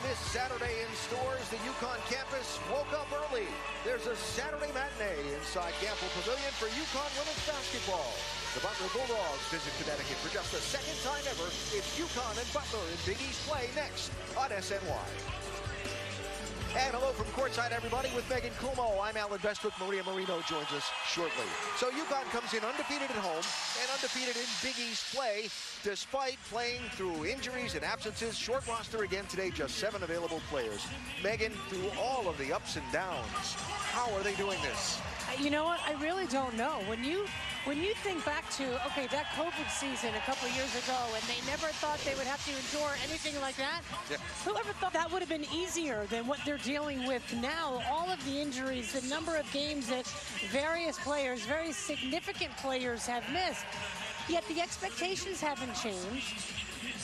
this Saturday in stores. The UConn campus woke up early. There's a Saturday matinee inside Gamble Pavilion for UConn women's basketball. The Butler Bulldogs visit Connecticut for just the second time ever. It's UConn and Butler in Big East play next on SNY. And hello from courtside, everybody, with Megan Cuomo. I'm Alan Bestwick. Maria Marino joins us shortly. So UConn comes in undefeated at home and undefeated in Big East play, despite playing through injuries and absences. Short roster again today, just 7 available players. Megan, through all of the ups and downs, how are they doing this? You know what? I really don't know. When you think back to, okay, that COVID season a couple years ago, and they never thought they would have to endure anything like that, whoever thought that would have been easier than what they're dealing with now? All of the injuries, the number of games that various players, very significant players have missed. Yet the expectations haven't changed.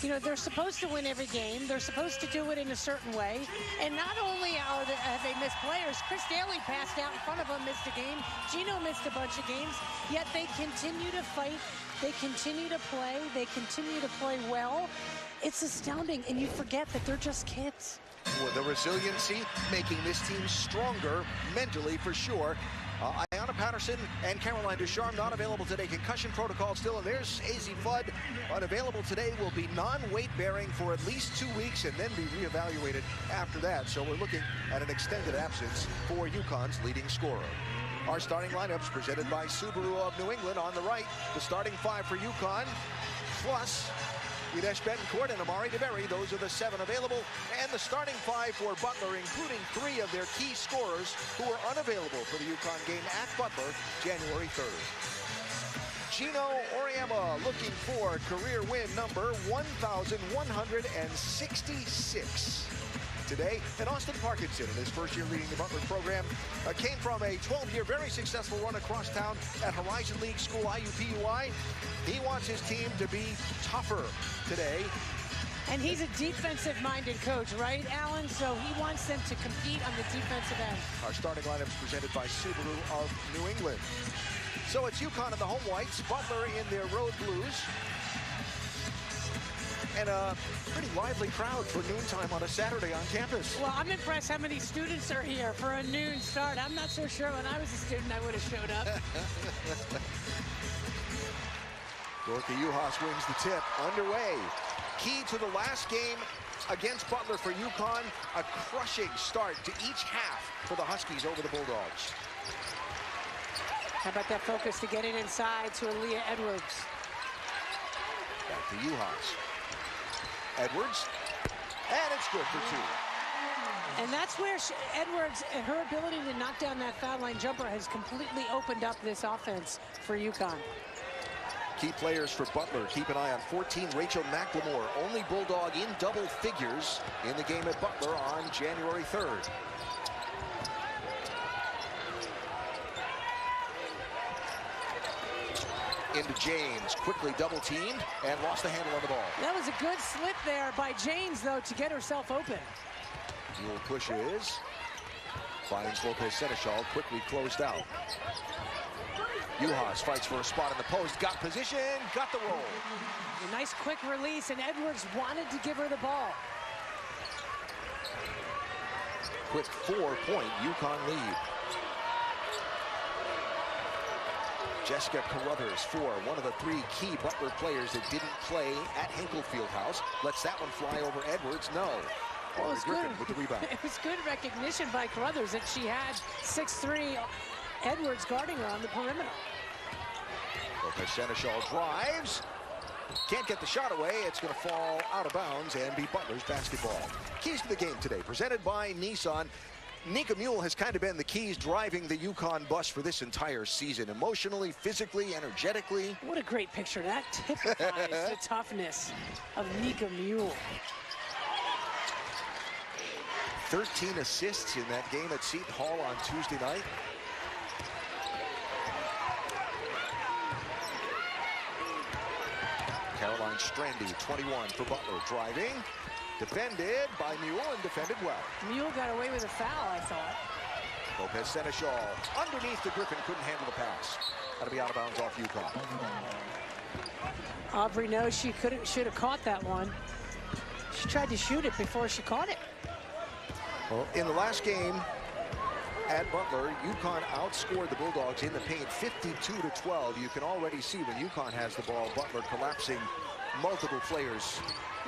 You know, they're supposed to win every game. They're supposed to do it in a certain way. And not only have they missed players, Chris Daly passed out in front of them, missed a game. Gino missed a bunch of games. Yet they continue to fight. They continue to play. They continue to play well. It's astounding. And you forget that they're just kids. Well, the resiliency making this team stronger mentally for sure. Ayanna Patterson and Caroline Ducharme not available today. Concussion protocol still, and there's AZ Flood. Unavailable today, will be non-weight bearing for at least 2 weeks and then be reevaluated after that. So we're looking at an extended absence for UConn's leading scorer. Our starting lineups presented by Subaru of New England. On the right, the starting 5 for UConn, plus Udesh Betancourt and Amari DeBerry. Those are the 7 available. And the starting 5 for Butler, including 3 of their key scorers who are unavailable for the UConn game at Butler, January 3rd. Gino Auriemma looking for career win number 1,166 today. And Austin Parkinson, in his first year leading the Butler program, came from a 12-year very successful run across town at Horizon League School IUPUI. He wants his team to be tougher today. And he's a defensive-minded coach, right, Alan? So he wants them to compete on the defensive end. Our starting lineup is presented by Subaru of New England. So it's UConn in the home whites, Butler in their road blues. And a pretty lively crowd for noontime on a Saturday on campus. Well, I'm impressed how many students are here for a noon start. I'm not so sure when I was a student I would have showed up. Dorka Juhas wins the tip. Underway. Key to the last game against Butler for UConn. A crushing start to each half for the Huskies over the Bulldogs. How about that focus to get it inside to Aaliyah Edwards? Back to Juhas. Edwards, and it's good for 2. And that's where Edwards, her ability to knock down that foul line jumper has completely opened up this offense for UConn. Key players for Butler. Keep an eye on 14, Rachel McLemore, only Bulldog in double figures in the game at Butler on January 3rd. Into James, quickly double-teamed, and lost the handle on the ball. That was a good slip there by James, though, to get herself open. Dual pushes. Finds Lopez Seneschal, quickly closed out. Juhas fights for a spot in the post, got position, got the roll. A nice quick release, and Edwards wanted to give her the ball. Quick 4-point UConn lead. Jessica Carruthers, one of the 3 key Butler players that didn't play at Hinkle Fieldhouse. Lets that one fly over Edwards. No. Well, it was Griffin with the rebound. It was good recognition by Carruthers that she had 6'3" Edwards guarding her on the perimeter. Lopez Seneschal drives. Can't get the shot away. It's going to fall out of bounds and be Butler's basketball. Keys to the game today, presented by Nissan. Nika Mule has kind of been the keys driving the UConn bus for this entire season. Emotionally, physically, energetically. What a great picture. That typifies the toughness of Nika Mule. 13 assists in that game at Seton Hall on Tuesday night. Caroline Strandy, 21 for Butler, driving. Defended by Mule and defended well. Mule got away with a foul, I thought. Lopez Seneschal underneath the Griffin, couldn't handle the pass. Got to be out of bounds off UConn. Aubrey knows she should have caught that one. She tried to shoot it before she caught it. Well, in the last game at Butler, UConn outscored the Bulldogs in the paint 52-12. You can already see when UConn has the ball, Butler collapsing multiple players.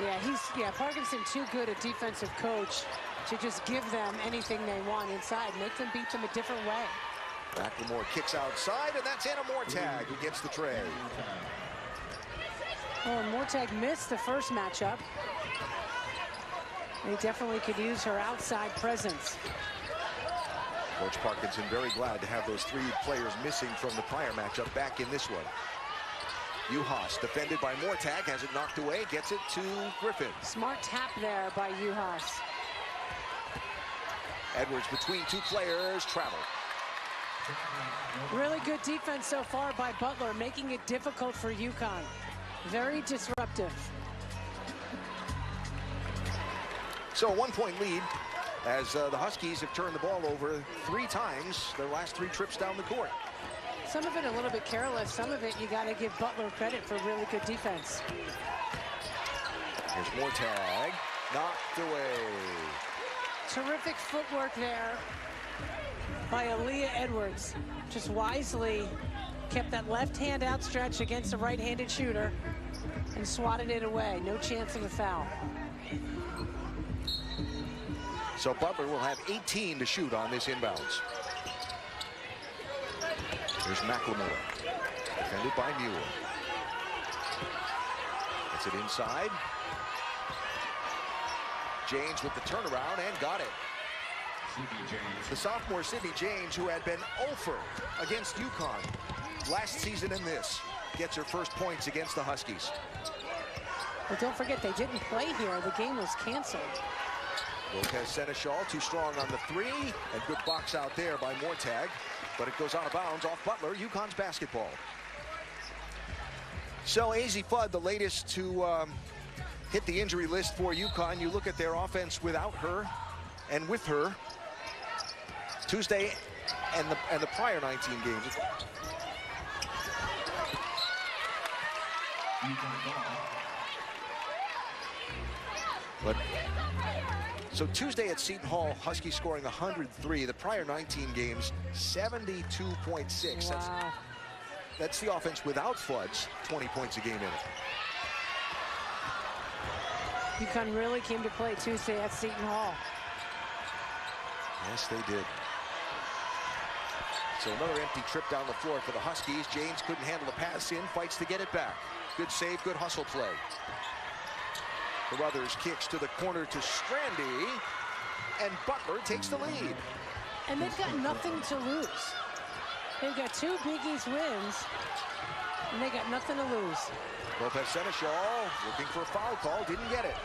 Yeah, Parkinson too good a defensive coach to just give them anything they want inside, make them beat them a different way. McLemore kicks outside, and that's Anna Mortag who gets the tray. Oh, and Mortag missed the first matchup. They definitely could use her outside presence. Coach Parkinson very glad to have those 3 players missing from the prior matchup back in this one. Juhas defended by Mortag, has it knocked away, gets it to Griffin. Smart tap there by Juhas. Edwards between 2 players, travel. Really good defense so far by Butler, making it difficult for UConn. Very disruptive. So a 1-point lead as the Huskies have turned the ball over 3 times their last 3 trips down the court. Some of it a little bit careless. Some of it you got to give Butler credit for really good defense. Here's Mortag, knocked away. Terrific footwork there by Aaliyah Edwards. Just wisely kept that left hand outstretched against a right-handed shooter and swatted it away. No chance of a foul. So Butler will have 18 to shoot on this inbounds. Here's McLemore, defended by Muir. Gets it inside. James with the turnaround and got it. The sophomore Sydney James, who had been 0 against UConn last season in this, gets her first points against the Huskies. But don't forget, they didn't play here. The game was canceled. Lopez Seneschal too strong on the 3, and good box out there by Mortag, but it goes out of bounds off Butler. UConn's basketball. So Azzi Fudd, the latest to hit the injury list for UConn. You look at their offense without her and with her. Tuesday and the prior 19 games. But so Tuesday at Seton Hall, Huskies scoring 103. The prior 19 games, 72.6. Wow. That's the offense without Fudd's 20 points a game in it. UConn really came to play Tuesday at Seton Hall. Yes, they did. So another empty trip down the floor for the Huskies. James couldn't handle the pass in, fights to get it back. Good save, good hustle play. Carruthers kicks to the corner to Strandy, and Butler takes the lead. And they've got nothing to lose. They've got 2 Big East wins, and they got nothing to lose. Lopez Seneschal looking for a foul call, didn't get it.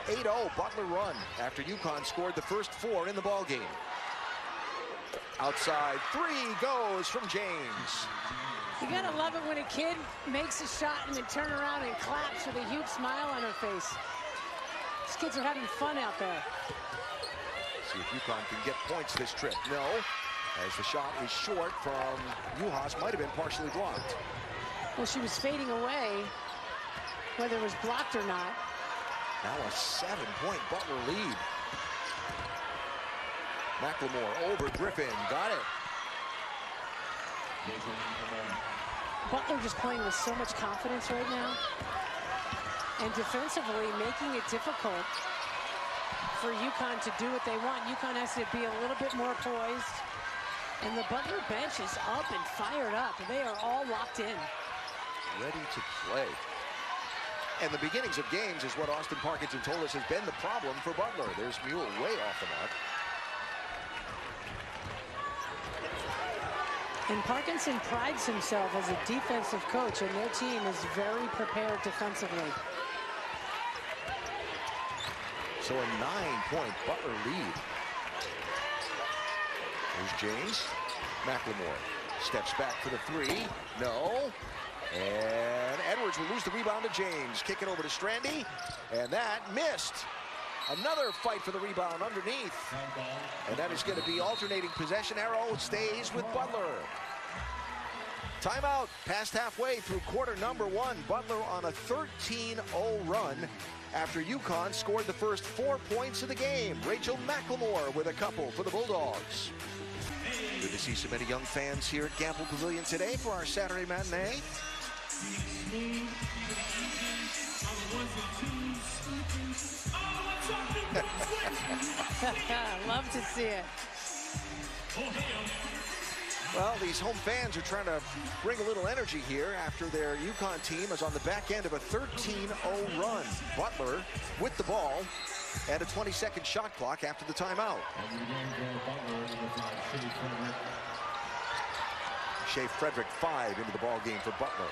8-0 Butler run after UConn scored the first 4 in the ball game. Outside 3 goes from James. You gotta love it when a kid makes a shot and then turn around and claps with a huge smile on her face. These kids are having fun out there. See if UConn can get points this trip. No, as the shot is short from Juhas, might have been partially blocked. Well, she was fading away, whether it was blocked or not. Now a 7-point Butler lead. McLemore over Griffin, got it. Butler just playing with so much confidence right now. And defensively making it difficult for UConn to do what they want. UConn has to be a little bit more poised. And the Butler bench is up and fired up. They are all locked in. Ready to play. And the beginnings of games is what Austin Parkinson told us has been the problem for Butler. There's Muir way off the mark. And Parkinson prides himself as a defensive coach, and their team is very prepared defensively. So a 9-point Butler lead. Here's James. McLemore steps back for the 3. No. And Edwards will lose the rebound to James. Kick it over to Strandy. And that missed. Another fight for the rebound underneath. And that is going to be alternating possession. Arrow stays with Butler. Timeout. Past halfway through quarter number 1. Butler on a 13-0 run after UConn scored the first 4 points of the game. Rachel McLemore with a couple for the Bulldogs. Good to see so many young fans here at Gamble Pavilion today for our Saturday matinee. Love to see it. Well, these home fans are trying to bring a little energy here after their UConn team is on the back end of a 13-0 run. Butler with the ball and a 20-second shot clock after the timeout. Shea Frederick 5 into the ball game for Butler.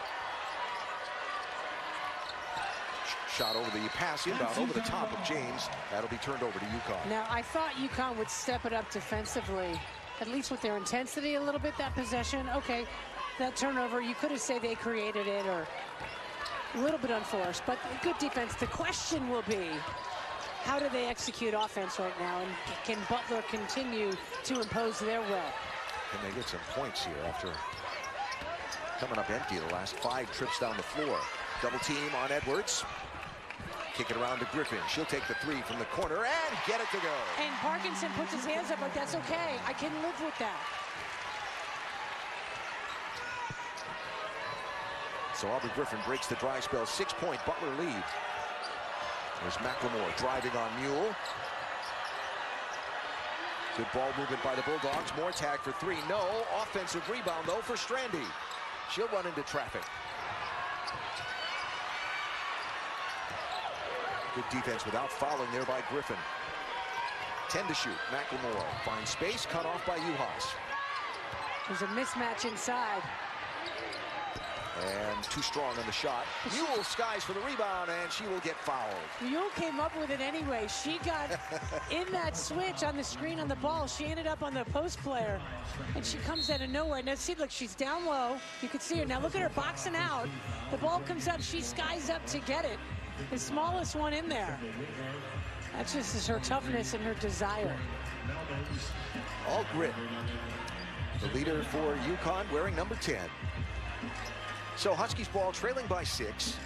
Shot over the pass inbound over the top of James. That'll be turned over to UConn. Now, I thought UConn would step it up defensively, at least with their intensity a little bit, that possession. Okay, that turnover, you could have said they created it or a little bit unforced, but good defense. The question will be, how do they execute offense right now? And can Butler continue to impose their will? Can they get some points here after coming up empty the last 5 trips down the floor? Double team on Edwards. Kick it around to Griffin. She'll take the 3 from the corner and get it to go. And Parkinson puts his hands up like, that's okay. I can live with that. So Aubrey Griffin breaks the dry spell. 6-point Butler lead. There's McLemore driving on Mule. Good ball movement by the Bulldogs. More tag for 3. No. Offensive rebound, though, for Strandy. She'll run into traffic. Good defense without fouling there by Griffin. 10 to shoot. McLemore finds space, cut off by Uhas. There's a mismatch inside. And too strong on the shot. Mule skies for the rebound, and she will get fouled. Mule came up with it anyway. She got in that switch on the screen on the ball. She ended up on the post player, and she comes out of nowhere. Now, see, look, she's down low. You can see her. Now, look at her boxing out. The ball comes up. She skies up to get it. The smallest one in there. That's just her toughness and her desire. All grit. The leader for UConn wearing number 10. So Huskies ball trailing by 6.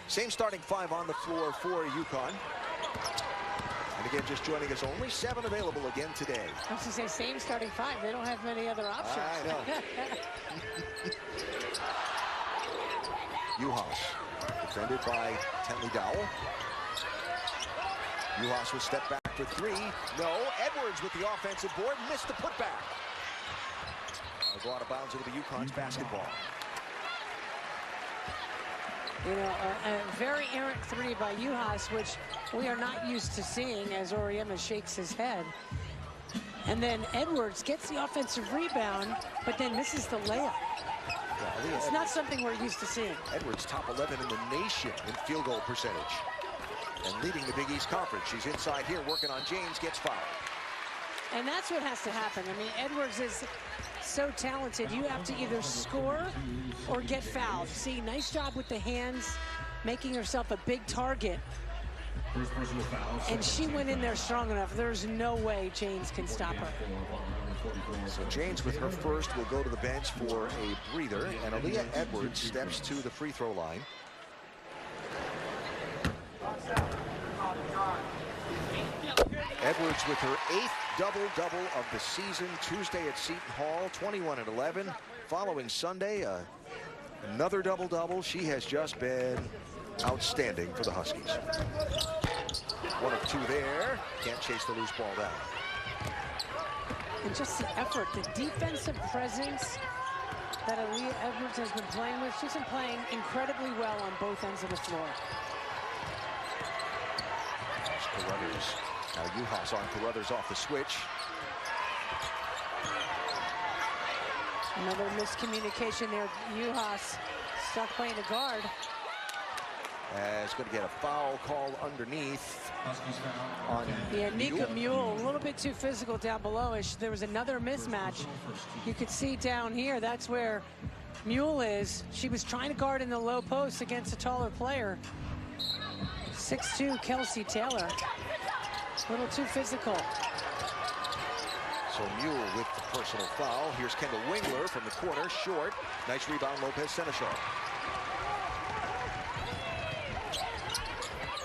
Same starting 5 on the floor for UConn. And again, just joining us, only 7 available again today. I was going to say same starting 5. They don't have many other options. I know. Uhas. Defended by Tenley Dowell. Uhas will step back for 3. No. Edwards with the offensive board. Missed the putback. Go out of bounds into the UConn's basketball. You know, a very errant 3 by Uhas, which we are not used to seeing as Oriema shakes his head. And then Edwards gets the offensive rebound, but then misses the layup. Yeah, it's not something we're used to seeing. Edwards top 11 in the nation in field goal percentage. And leading the Big East Conference. She's inside here working on James, gets fouled. And that's what has to happen. I mean, Edwards is so talented. You have to either score or get fouled. See, nice job with the hands, making herself a big target. And she went in there strong enough. There's no way James can stop her. So James with her first will go to the bench for a breather, and Aaliyah Edwards steps to the free throw line. Edwards with her 8th double-double of the season Tuesday at Seton Hall, 21 and 11. Following Sunday, another double-double. She has just been outstanding for the Huskies. 1 of 2 there. Can't chase the loose ball down. And just the effort, the defensive presence that Aaliyah Edwards has been playing with. She's been playing incredibly well on both ends of the floor. Carruthers. Now Uhas on Carruthers off the switch. Another miscommunication there. Uhas stuck playing the guard. Is going to get a foul call underneath on Nika Mule, a little bit too physical down below. There was another mismatch. You could see down here, that's where Mule is. She was trying to guard in the low post against a taller player. 6'2", Kelsey Taylor. A little too physical. So Mule with the personal foul. Here's Kendall Wingler from the corner, short. Nice rebound, Lopez Seneschal.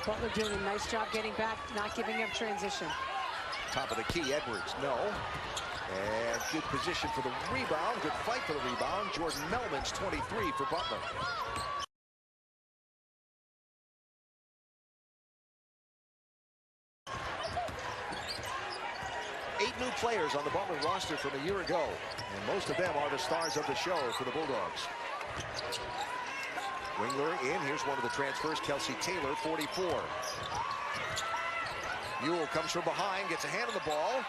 Butler doing a nice job getting back, not giving up transition. Top of the key, Edwards, no. And good position for the rebound, good fight for the rebound. Jordan Melman's 23 for Butler. 8 new players on the Butler roster from a year ago, and most of them are the stars of the show for the Bulldogs. Wingler in. Here's one of the transfers, Kelsey Taylor, 44. Mule comes from behind, gets a hand on the ball.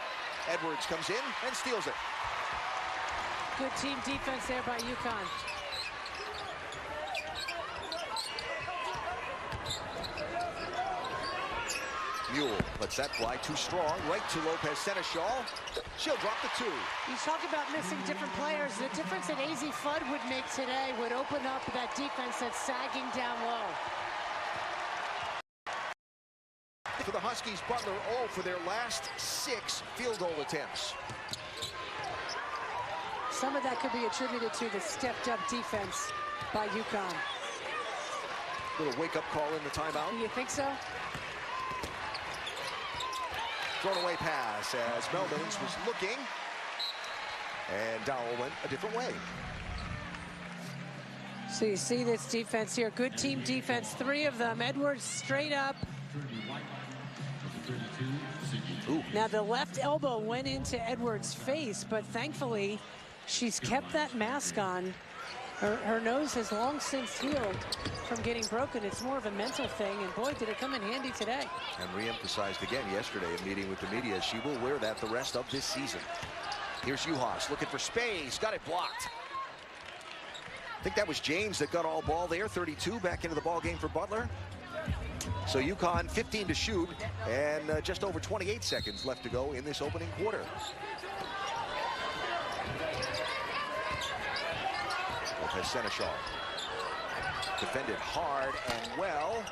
Edwards comes in and steals it. Good team defense there by UConn. Mule lets that fly too strong, right to Lopez Seneschal. She'll drop the 2. You talk about missing different players. The difference that AZ Fudd would make today would open up that defense that's sagging down low. For the Huskies, Butler 0 for their last 6 field goal attempts. Some of that could be attributed to the stepped-up defense by UConn. Little wake-up call in the timeout. You think so? Thrown away pass as Melvins was looking, and Dowell went a different way. So you see this defense here, good team defense, 3 of them. Edwards straight up. Ooh. Now the left elbow went into Edwards' face, but thankfully she's kept that mask on. Her nose has long since healed from getting broken. It's more of a mental thing, and boy, did it come in handy today. And re-emphasized again yesterday in meeting with the media. She will wear that the rest of this season. Here's Uhas looking for space, got it blocked. I think that was James that got all ball there, 32 back into the ball game for Butler. So UConn 15 to shoot, and just over 28 seconds left to go in this opening quarter. Lopez Seneschal defended hard and well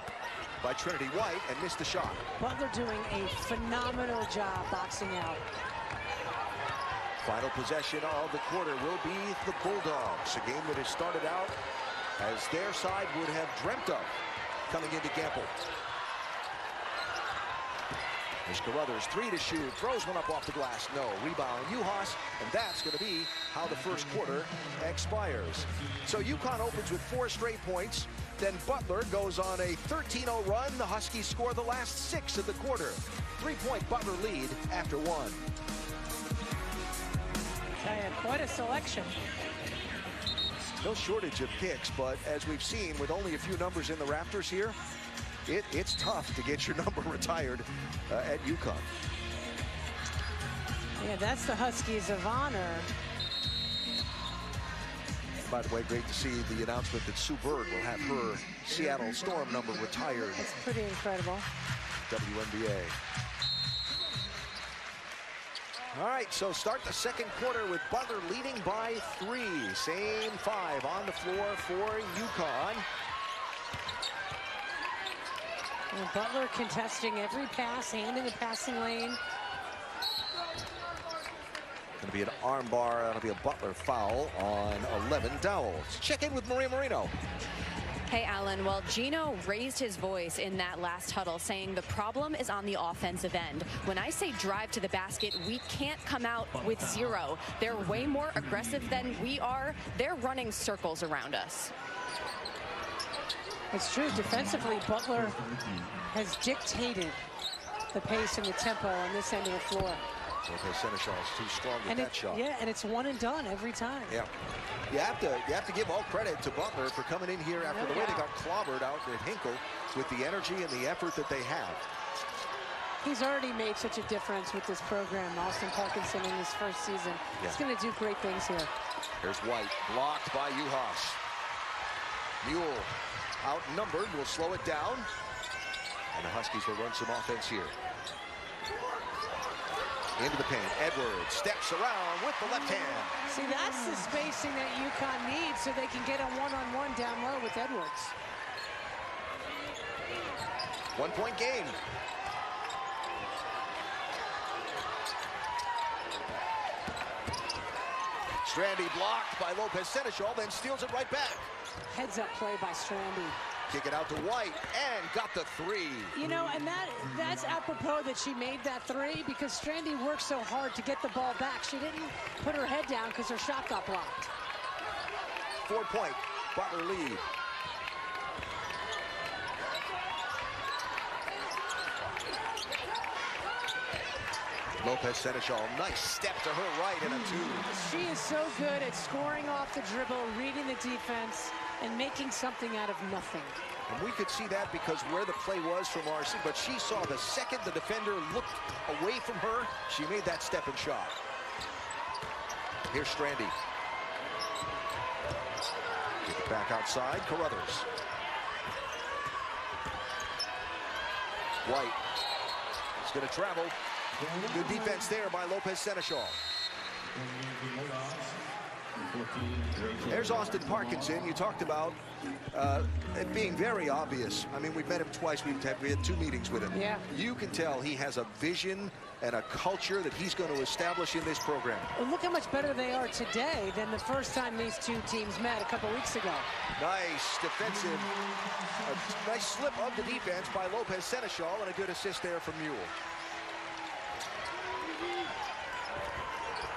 by Trinity White and missed the shot. Butler doing a phenomenal job boxing out. Final possession of the quarter will be the Bulldogs, a game that has started out as their side would have dreamt of coming into Gamble. There's Carruthers, 3 to shoot, throws one up off the glass, no. Rebound, Uhas, and that's going to be how the first quarter expires. So UConn opens with 4 straight points, then Butler goes on a 13-0 run. The Huskies score the last 6 of the quarter. 3-point Butler lead after 1. Quite a selection. No shortage of picks, but as we've seen, with only a few numbers in the rafters here, it's tough to get your number retired at UConn. Yeah, that's the Huskies of honor. By the way, great to see the announcement that Sue Bird will have her Seattle Storm number retired. That's pretty incredible. WNBA. All right, so start the second quarter with Butler leading by 3. Same 5 on the floor for UConn. And Butler contesting every pass, hand in the passing lane. Going to be an arm bar. That'll be a Butler foul on 11 Dowell. Let's check in with Maria Marino. Hey, Alan. Well, Gino raised his voice in that last huddle, saying the problem is on the offensive end. When I say drive to the basket, we can't come out with 0. They're way more aggressive than we are. They're running circles around us. It's true. Defensively, Butler has dictated the pace and the tempo on this end of the floor. Okay, Seneschal is too strong with that shot. Yeah, and it's one and done every time. Yeah. You have to give all credit to Butler for coming in here after the way they got clobbered out at Hinkle with the energy and the effort that they have. He's already made such a difference with this program, Austin Parkinson, in his first season. He's going to do great things here. Here's White, blocked by Uhas. Mule outnumbered, will slow it down. And the Huskies will run some offense here. Into the paint, Edwards steps around with the left hand. See, that's the spacing that UConn needs so they can get a one-on-one down low with Edwards. 1-point game. Strandy blocked by Lopez Seneschal, then steals it right back. Heads-up play by Strandy. Kick it out to White, and got the three. You know, and that's apropos that she made that three, because Strandy worked so hard to get the ball back. She didn't put her head down because her shot got blocked. 4-point Butler lead. Lopez Seneschal, nice step to her right and a two. She is so good at scoring off the dribble, reading the defense, and making something out of nothing. And we could see that because where the play was from RC, but she saw the second the defender looked away from her, she made that step and shot. Here's Strandy. Get it back outside, Carruthers. White is going to travel. Good defense there by Lopez Seneschal. There's Austin Parkinson. You talked about it being very obvious. I mean, we've met him twice. We had 2 meetings with him. Yeah. You can tell he has a vision and a culture that he's going to establish in this program. Well, look how much better they are today than the first time these two teams met a couple weeks ago. Nice defensive, a nice slip of the defense by Lopez Seneschal, and a good assist there from Mule.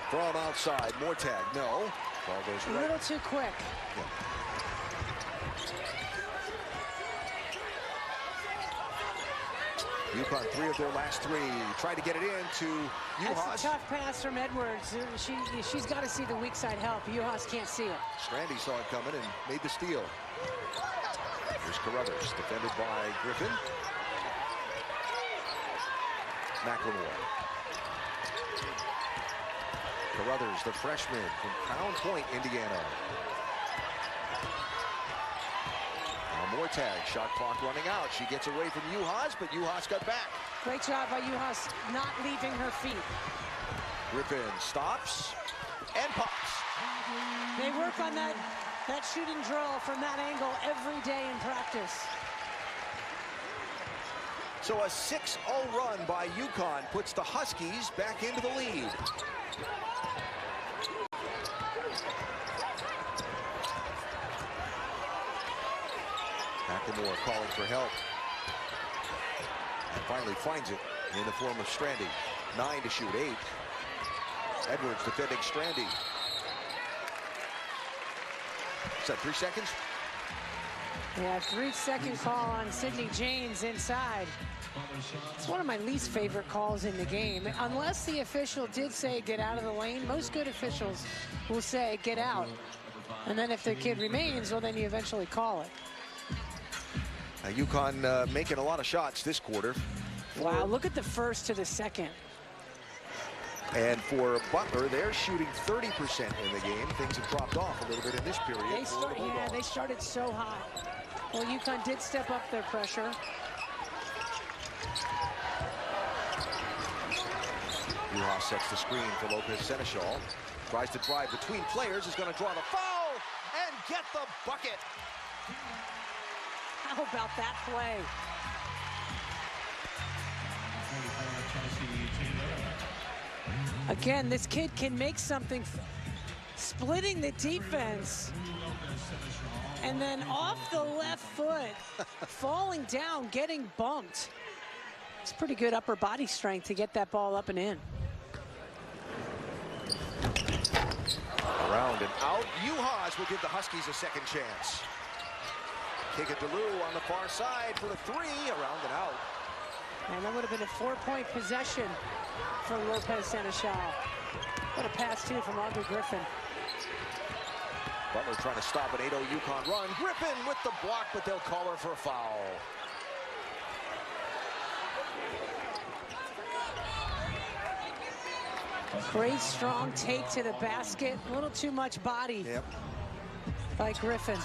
From outside, more tag, no. Ball goes right. A little too quick. Yeah. UConn 3 of their last 3. Tried to get it in to Uhas. That's a tough pass from Edwards. She's got to see the weak side help. Uhas can't see it. Strandy saw it coming and made the steal. Here's Carruthers, defended by Griffin. McLemore. Carruthers, the freshman from Crown Point, Indiana. Now more tag, shot clock running out. She gets away from Uhas, but Uhas got back. Great job by Uhas not leaving her feet. Griffin stops and pops. They work on that shooting drill from that angle every day in practice. So a 6-0 run by UConn puts the Huskies back into the lead. McLemore calling for help. And finally finds it in the form of Strandy. 9 to shoot, 8. Edwards defending Strandy. Is that 3 seconds? Yeah, 3-second call on Sydney James inside. It's one of my least favorite calls in the game. Unless the official did say get out of the lane, most good officials will say get out. And then if the kid remains, well, then you eventually call it. UConn making a lot of shots this quarter. Wow, look at the first to the second. And for Butler, they're shooting 30% in the game. Things have dropped off a little bit in this period. They started so hot. Well, UConn did step up their pressure. Uhas sets the screen for Lopez Seneschal. Tries to drive between players, is going to draw the foul and get the bucket. How about that play? Again, this kid can make something, splitting the defense, and then off the left foot, falling down, getting bumped. It's pretty good upper body strength to get that ball up and in. Around and out. Uhas will give the Huskies a second chance. Kick it to Lou on the far side for the 3, around and out. And that would have been a 4-point possession for Lopez Seneschal. What a pass, too, from Aubrey Griffin. Butler trying to stop an 8-0 UConn run. Griffin with the block, but they'll call her for a foul. Great strong take to the basket. A little too much body by Griffin.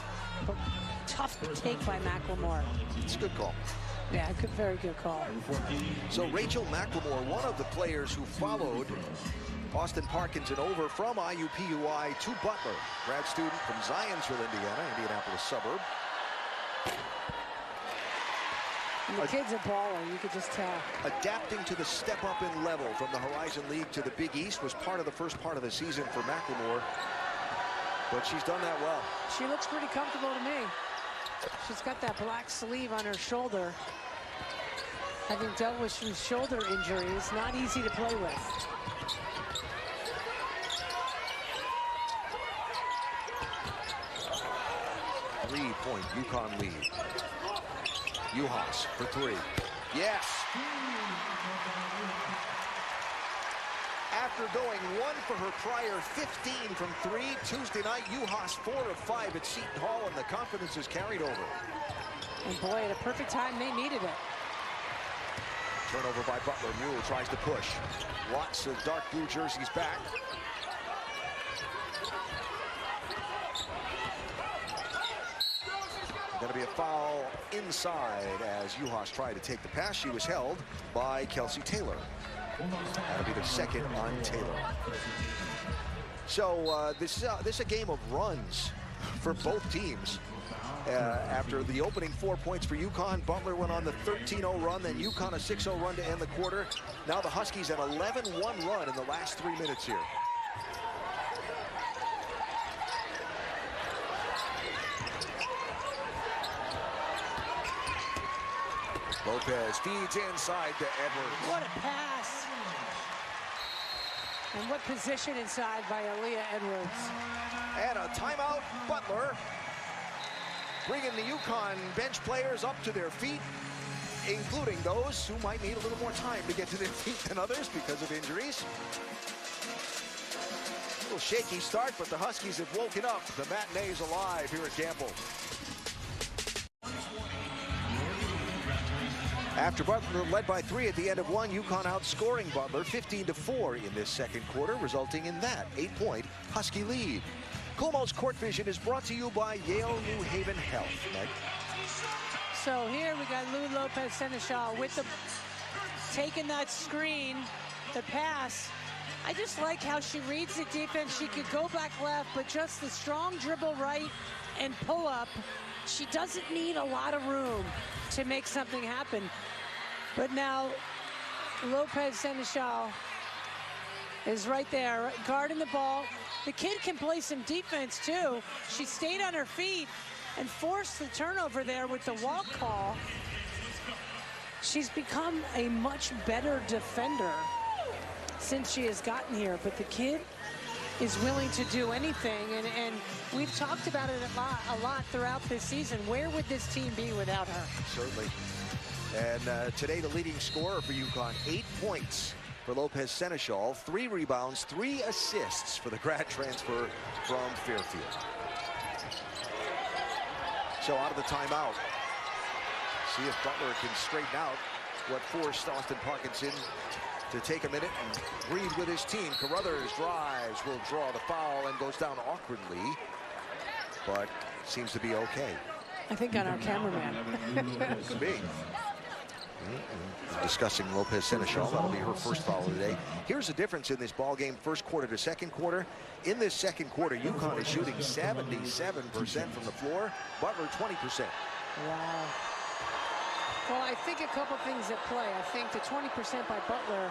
But tough take by McLemore. It's a good call. Yeah, very good call. So Rachel McLemore, one of the players who followed Austin Parkinson over from IUPUI to Butler. Grad student from Zionsville, Indiana, Indianapolis suburb. And the kid's a baller, you could just tell. Adapting to the step up in level from the Horizon League to the Big East was part of the first part of the season for McLemore. But she's done that well. She looks pretty comfortable to me. She's got that black sleeve on her shoulder. Having dealt with some shoulder injuries, not easy to play with. Three-point UConn lead. Juhas for three. Yes. After going 1 for her prior 15 from three, Tuesday night, Juhas 4 of 5 at Seton Hall, and the confidence is carried over. And boy, at a perfect time, they needed it. Turnover by Butler. Mule tries to push. Lots of dark blue jerseys back. Going to be a foul inside as Juhas tried to take the pass. She was held by Kelsey Taylor. That'll be the second on Taylor. So this is a game of runs for both teams. After the opening 4 points for UConn, Butler went on the 13-0 run, then UConn a 6-0 run to end the quarter. Now the Huskies an 11-1 run in the last 3 minutes here. Lopez feeds inside to Edwards. What a pass. And what position inside by Aaliyah Edwards. And a timeout, Butler. Bringing the UConn bench players up to their feet, including those who might need a little more time to get to their feet than others because of injuries. A little shaky start, but the Huskies have woken up. The matinee's alive here at Gamble. After Butler led by 3 at the end of 1, UConn outscoring Butler 15-4 in this second quarter, resulting in that 8-point Husky lead. Coolmo's Court Vision is brought to you by Yale New Haven Health. Meg? So here we got Lou Lopez Seneschal with the taking that screen, the pass. I just like how she reads the defense. She could go back left, but just the strong dribble right and pull up. She doesn't need a lot of room to make something happen. But now Lopez Seneschal is right there guarding the ball. The kid can play some defense too. She stayed on her feet and forced the turnover there with the walk call. She's become a much better defender since she has gotten here, but the kid is willing to do anything, and we've talked about it a lot throughout this season. Where would this team be without her? Certainly. And today the leading scorer for UConn, 8 points for Lopez Seneschal, 3 rebounds, 3 assists for the grad transfer from Fairfield. So out of the timeout, see if Butler can straighten out what forced Austin Parkinson to take a minute and breathe with his team. Carruthers drives, will draw the foul and goes down awkwardly, but seems to be okay. I think on our cameraman. Could be. Discussing Lopez Seneschal, that'll be her first foul of the day. Here's the difference in this ball game, first quarter to second quarter. In this second quarter, UConn is shooting 77% from the floor, Butler 20%. Wow. Well, I think a couple things at play. I think the 20% by Butler,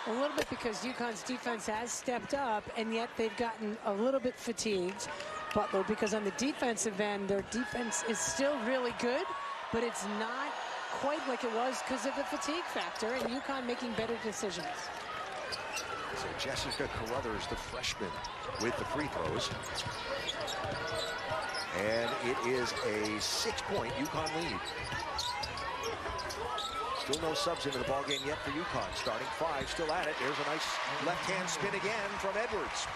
a little bit because UConn's defense has stepped up, and yet they've gotten a little bit fatigued, Butler, because on the defensive end, their defense is still really good, but it's not quite like it was because of the fatigue factor, and UConn making better decisions. So Jessica Carruthers, the freshman, with the free throws. And it is a 6-point UConn lead. Still no subs into the ballgame yet for UConn. Starting 5, still at it. There's a nice left-hand spin again from Edwards.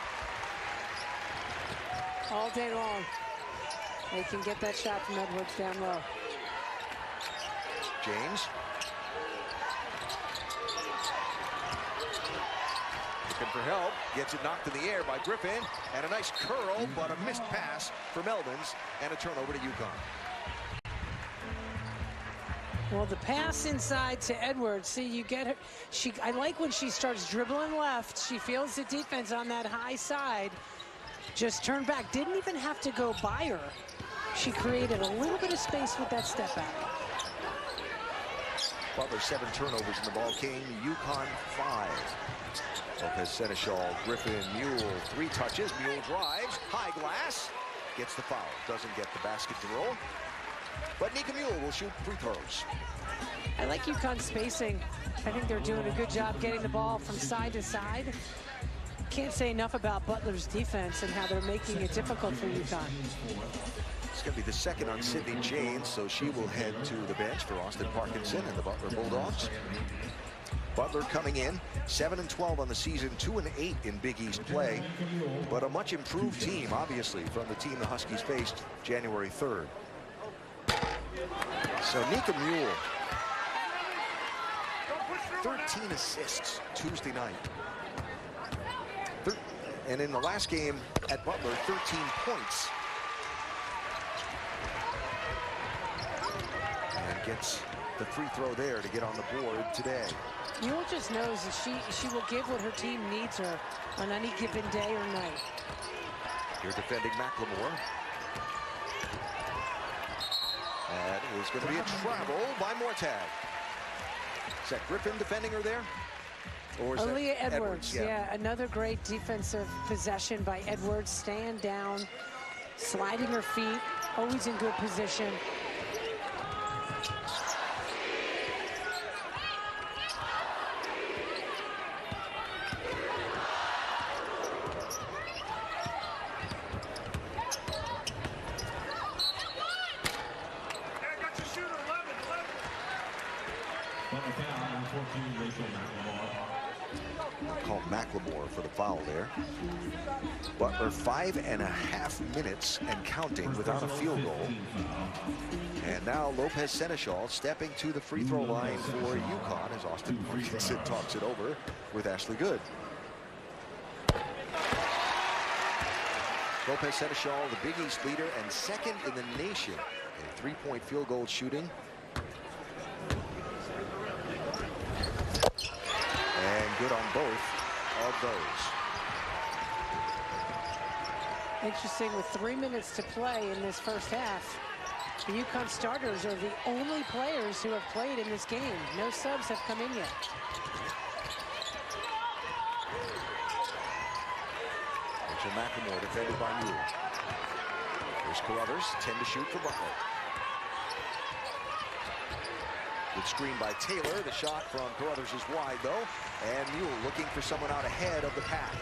All day long, they can get that shot from Edwards down low. James. Looking for help. Gets it knocked in the air by Griffin. And a nice curl, but a missed pass for Melvins. And a turnover to UConn. Well, the pass inside to Edwards. See, you get her. I like when she starts dribbling left. She feels the defense on that high side. Just turned back. Didn't even have to go by her. She created a little bit of space with that step back. Butler 7 turnovers in the ball game. UConn 5. Lopez Seneschal, Griffin, Mule, 3 touches. Mule drives, high glass, gets the foul. Doesn't get the basket to roll. But Nika Mule will shoot free throws. I like UConn spacing. I think they're doing a good job getting the ball from side to side. Can't say enough about Butler's defense and how they're making it difficult for UConn. It's going to be the second on Sydney James, so she will head to the bench for Austin Parkinson and the Butler Bulldogs. Butler coming in 7-12 on the season, 2-8 in Big East play, but a much improved team, obviously, from the team the Huskies faced January 3rd. So Nika Mule, 13 assists Tuesday night. And in the last game at Butler, 13 points. And gets the free throw there to get on the board today. Mule just knows that she will give what her team needs her on any given day or night. Here defending McLemore. That is going to be a travel by Mortag. Is that Griffin defending her there? Or is Aaliyah that Edwards, yeah, another great defensive possession by Edwards, staying down, sliding her feet, always in good position. Called McLemore for the foul there. Butler 5.5 minutes and counting without a field goal. And now Lopez Seneschal stepping to the free throw line for UConn as Austin Parkinson talks it over with Ashley Good. Lopez Seneschal, the Big East leader and second in the nation in three-point field goal shooting. And good on both of those. Interesting, with 3 minutes to play in this first half, the UConn starters are the only players who have played in this game. No subs have come in yet. Rachel McLemore defended by Mule. Here's Carruthers, 10 to shoot for Butler. Good screen by Taylor. The shot from Carruthers is wide, though. And Mule looking for someone out ahead of the pack.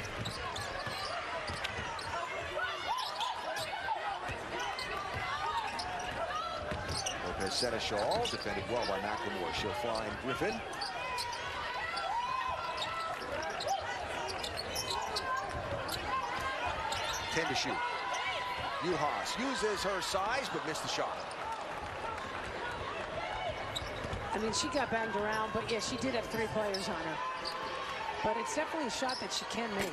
Lopez Seneschal defended well by McLemore. She'll find Griffin. To shoot. Uhas uses her size but missed the shot. I mean, she got banged around, but yeah, she did have 3 players on her. But it's definitely a shot that she can make.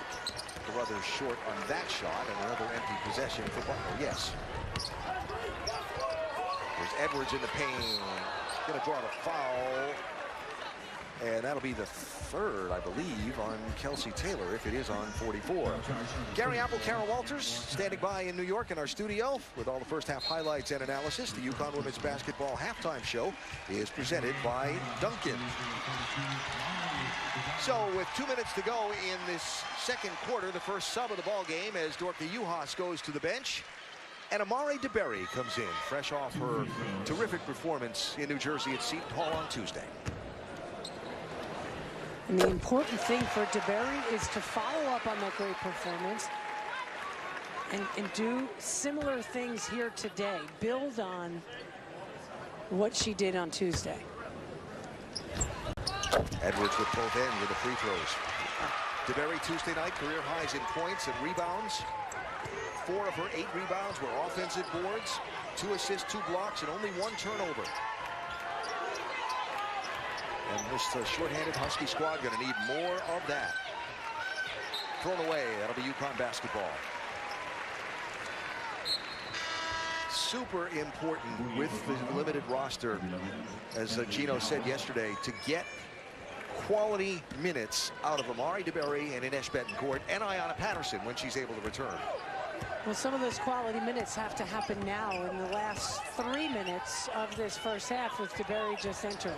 Carruthers short on that shot, and another empty possession for Butler. Yes. There's Edwards in the paint. Gonna draw the foul. And that'll be the third, I believe, on Kelsey Taylor, if it is on 44. Gary Apple, Kara Walters, standing by in New York in our studio with all the first half highlights and analysis. The UConn women's basketball halftime show is presented by Dunkin'. So with 2 minutes to go in this second quarter, the first sub of the ball game as Dorka Uhas goes to the bench. And Amari DeBerry comes in, fresh off her terrific performance in New Jersey at Seton Hall on Tuesday. And the important thing for DeBerry is to follow up on that great performance and do similar things here today. Build on what she did on Tuesday. Edwards with both ends with the free throws. DeBerry Tuesday night, career highs in points and rebounds. 4 of her 8 rebounds were offensive boards. 2 assists, 2 blocks, and only 1 turnover. And this shorthanded Husky squad going to need more of that. Thrown away. That'll be UConn basketball. Super important with the limited roster, as Gino said yesterday, to get quality minutes out of Amari DeBerry and Ines Betancourt and Ayanna Patterson when she's able to return. Well, some of those quality minutes have to happen now in the last 3 minutes of this first half with DeBerry just entering.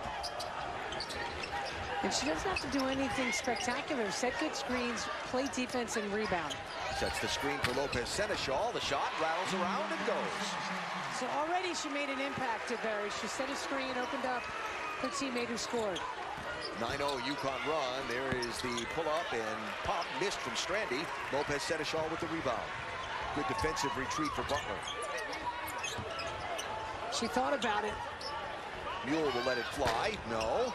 And she doesn't have to do anything spectacular. Set good screens, play defense, and rebound. Sets the screen for Lopez Seneschal. The shot rattles around and goes. So already she made an impact to Barry. She set a screen, opened up her teammate who scored. 9-0 UConn run. There is the pull-up and pop missed from Strandy. Lopez Seneschal with the rebound. Good defensive retreat for Butler. She thought about it. Mule will let it fly. No.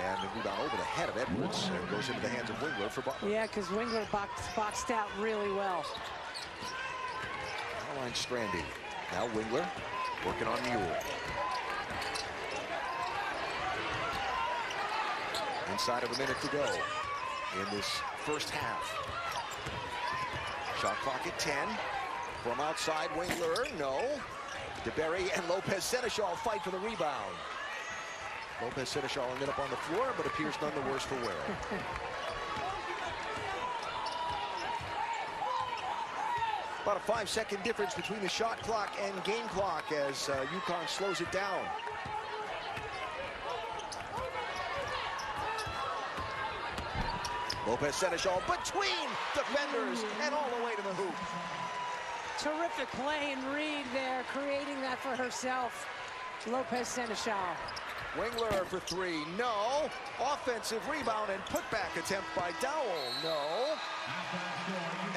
And the rebound over the head of Edwards and goes into the hands of Wingler for Butler. Yeah, because Wingler boxed out really well. Caroline Strandy. Now Wingler working on Mule. Inside of a minute to go in this first half. Shot clock at 10. From outside, Wingler, no. DeBerry and Lopez Seneschal fight for the rebound. Lopez Seneschal ended up on the floor, but appears none the worse for wear. About a 5-second difference between the shot clock and game clock as UConn slows it down. Lopez Seneschal between defenders and all the way to the hoop. Terrific play and read there, creating that for herself. Lopez Seneschal. Wingler for three, no. Offensive rebound and putback attempt by Dowell, no.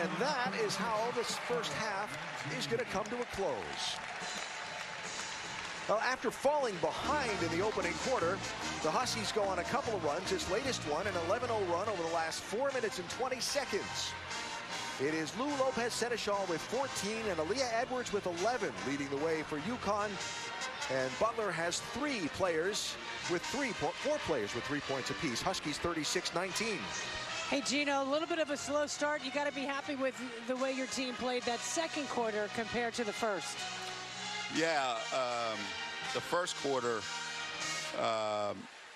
And that is how this first half is going to come to a close. Well, after falling behind in the opening quarter, the Huskies go on a couple of runs. This latest one, an 11-0 run over the last 4 minutes and 20 seconds. It is Lou Lopez Seneschal with 14 and Aaliyah Edwards with 11 leading the way for UConn. And Butler has four players with 3 points apiece. Huskies 36-19. Hey, Gino, a little bit of a slow start. You got to be happy with the way your team played that second quarter compared to the first. Yeah, the first quarter,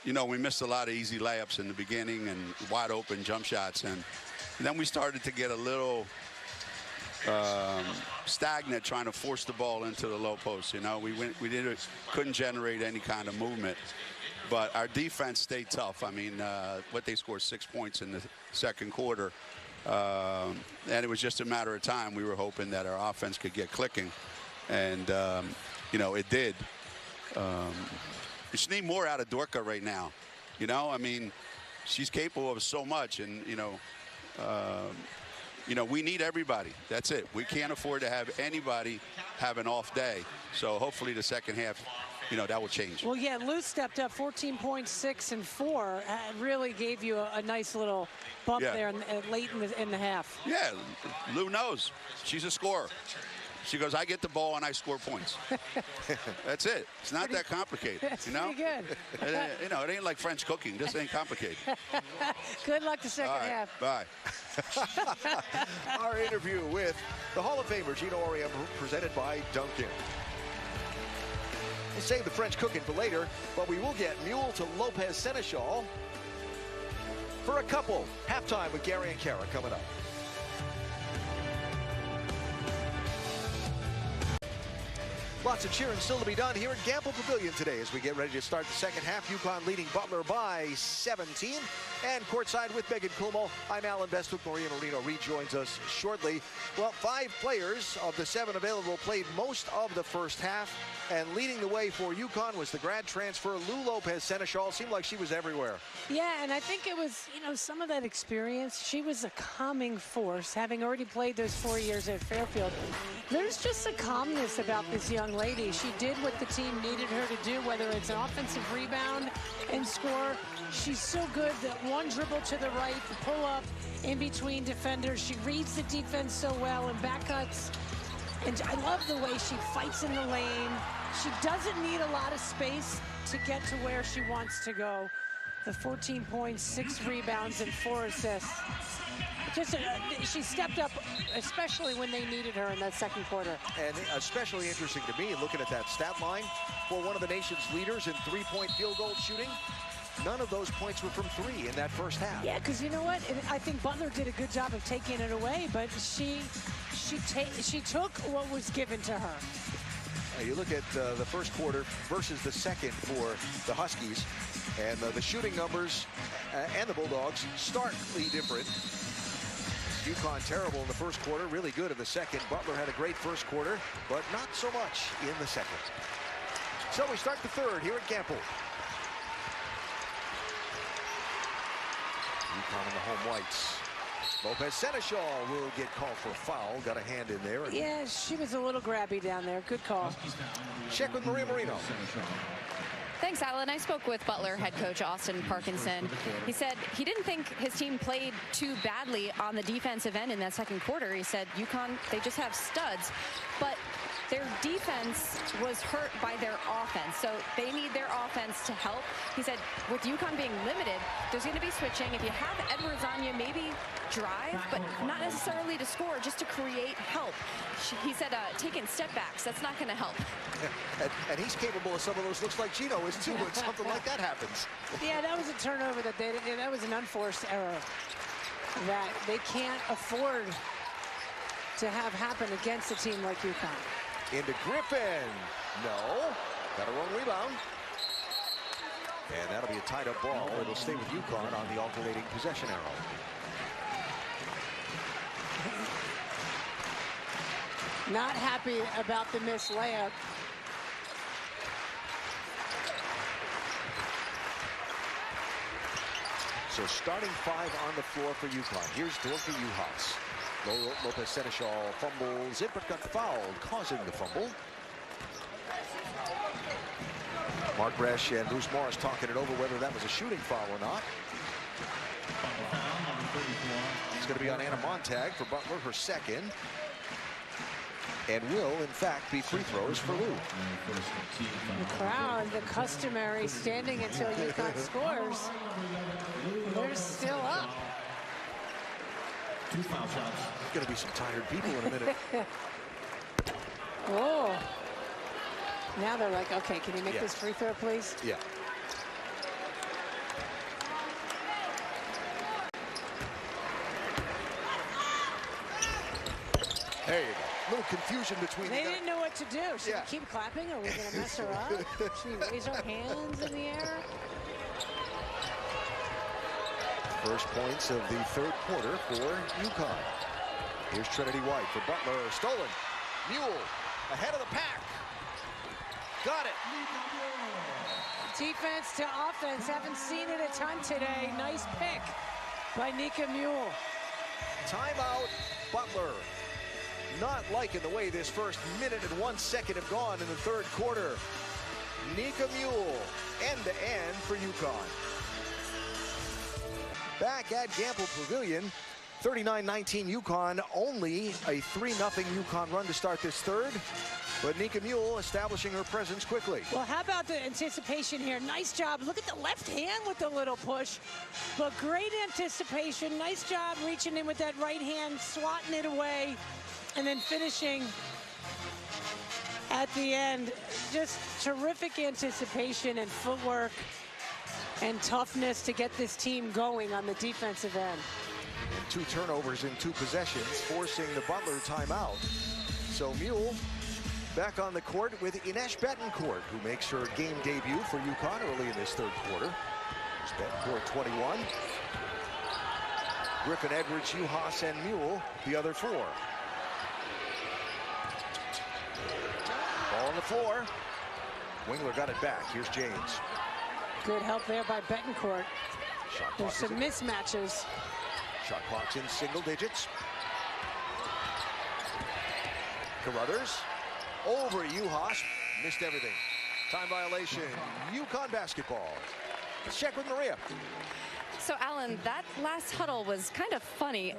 you know, we missed a lot of easy layups in the beginning and wide open jump shots. And then we started to get a little stagnant trying to force the ball into the low post. You know, we couldn't generate any kind of movement. But our defense stayed tough. I mean, what they scored 6 points in the second quarter. And it was just a matter of time. We were hoping that our offense could get clicking. And, you know, it did. You just need more out of Dorka right now. You know, I mean, she's capable of so much. And, you know, we need everybody. That's it. We can't afford to have anybody have an off day. So hopefully the second half, you know, that will change. Well, yeah, Lou stepped up 14 points, 6 and 4. Really gave you a nice little bump there late in the half. Yeah, Lou knows. She's a scorer. She goes, I get the ball and I score points. That's it. It's not that complicated. That's you know? pretty good. You know, it ain't like French cooking. This ain't complicated. Good luck the second half. Bye. Our interview with the Hall of Famer Gino Auriemma, presented by Dunkin'. We'll save the French cooking for later, but we will get Mule to Lopez Seneschal for a couple. Halftime with Gary and Kara coming up. Lots of cheering still to be done here at Gamble Pavilion today as we get ready to start the second half. UConn leading Butler by 17. And courtside with Megan Kuhlmo, I'm Alan Bestwick. Maria Marino rejoins us shortly. Well, 5 players of the 7 available played most of the first half. And leading the way for UConn was the grad transfer, Lou Lopez Seneschal. Seemed like she was everywhere. Yeah, and I think it was, you know, some of that experience. She was a calming force, having already played those 4 years at Fairfield. There's just a calmness about this young lady. She did what the team needed her to do, whether it's an offensive rebound and score. She's so good that one dribble to the right, the pull up in between defenders. She reads the defense so well and back cuts. And I love the way she fights in the lane. She doesn't need a lot of space to get to where she wants to go. The 14 points, 6 rebounds, and 4 assists. Just she stepped up, especially when they needed her in that second quarter. And especially interesting to me, looking at that stat line, for one of the nation's leaders in 3-point field goal shooting, none of those points were from 3 in that first half. Yeah, because you know what? I think Butler did a good job of taking it away, but she took what was given to her. You look at the first quarter versus the second for the Huskies, and the shooting numbers and the Bulldogs starkly different. UConn terrible in the first quarter, really good in the second. Butler had a great first quarter, but not so much in the second. So we start the third here at Gamble. UConn in the home whites. Lopez Seneschal will get called for a foul. Got a hand in there. Yeah, she was a little grabby down there. Good call. Check with Maria Marino. Thanks, Alan. I spoke with Butler head coach Austin Parkinson. He said he didn't think his team played too badly on the defensive end in that second quarter. He said UConn, they just have studs, but their defense was hurt by their offense, so they need their offense to help. He said with UConn being limited, there's going to be switching. If you have Edwards on you, maybe drive, but not necessarily to score, just to create help. He said taking step backs, that's not going to help. And he's capable of some of those. Looks like Gino is too when something like that happens. Yeah, that was a turnover that was an unforced error that they can't afford to have happen against a team like UConn. Into Griffin. No. Got a wrong rebound. And that'll be a tied-up ball. It'll stay with UConn on the alternating possession arrow. Not happy about the missed layup. So starting five on the floor for UConn. Here's Dorothy Uhas. Lopez Seneschal fumbles it, but got fouled, causing the fumble. Mark Bresch and Bruce Morris talking it over whether that was a shooting foul or not. It's going to be on Anna Montag for Butler, her second. And will, in fact, be free throws for Lou. The crowd, the customary standing until UConn scores. They're still up. There's going to be some tired people in a minute. Oh. Now they're like, okay, can you make this free throw, please? Yeah. There you go. A little confusion between They didn't know what to do. Should we keep clapping? Or are we going to mess her up? Should we raise our hands in the air? First points of the third quarter for UConn. Here's Trinity White for Butler. Stolen. Mule ahead of the pack. Got it. Defense to offense. Haven't seen it a ton today. Nice pick by Nika Mule. Timeout, Butler. Not liking the way this first minute and 1 second have gone in the third quarter. Nika Mule, end-to-end for UConn. Back at Gamble Pavilion, 39-19 UConn, only a 3-0 UConn run to start this third. But Nika Mule establishing her presence quickly. Well, how about the anticipation here? Nice job. Look at the left hand with the little push. But great anticipation. Nice job reaching in with that right hand, swatting it away, and then finishing at the end. Just terrific anticipation and footwork and toughness to get this team going on the defensive end. And 2 turnovers in 2 possessions, forcing the Butler timeout. So Mule back on the court with Inesh Betancourt, who makes her game debut for UConn early in this third quarter. Betancourt 21. Griffin, Edwards, Uhas, and Mule, the other 4. Ball on the floor. Wingler got it back. Here's James. Good help there by Betancourt. There's some mismatches. Shot clock's in single digits. Carruthers over Uhas. Missed everything. Time violation. UConn basketball. Let's check with Maria. So, Alan, that last huddle was kind of funny.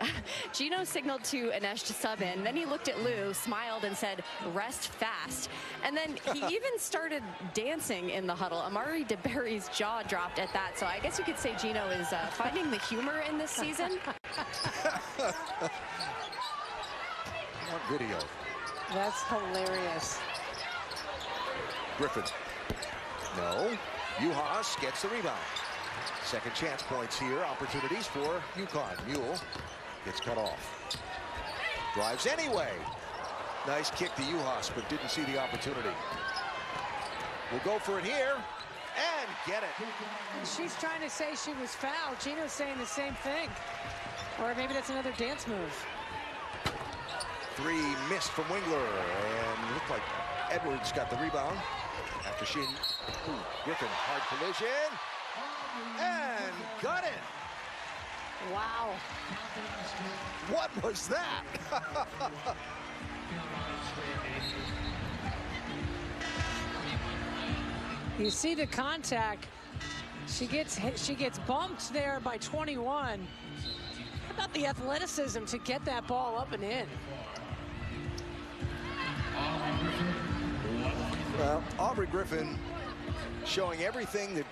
Gino signaled to Inesh to sub in. Then he looked at Lou, smiled, and said, rest fast. And then he even started dancing in the huddle. Amari DeBerry's jaw dropped at that. So I guess you could say Gino is finding the humor in this season. On video. That's hilarious. Griffin. No. Uhas gets the rebound. Second chance points here. Opportunities for UConn. Mule gets cut off. Drives anyway. Nice kick to Uhas, but didn't see the opportunity. We'll go for it here and get it. She's trying to say she was fouled. Gino's saying the same thing. Or maybe that's another dance move. Three missed from Wingler, and it looked like Edwards got the rebound after she... Griffin, hard collision, and got it. Wow. What was that? You see the contact. She gets bumped there by 21. How about the athleticism to get that ball up and in? Well, Aubrey Griffin showing everything that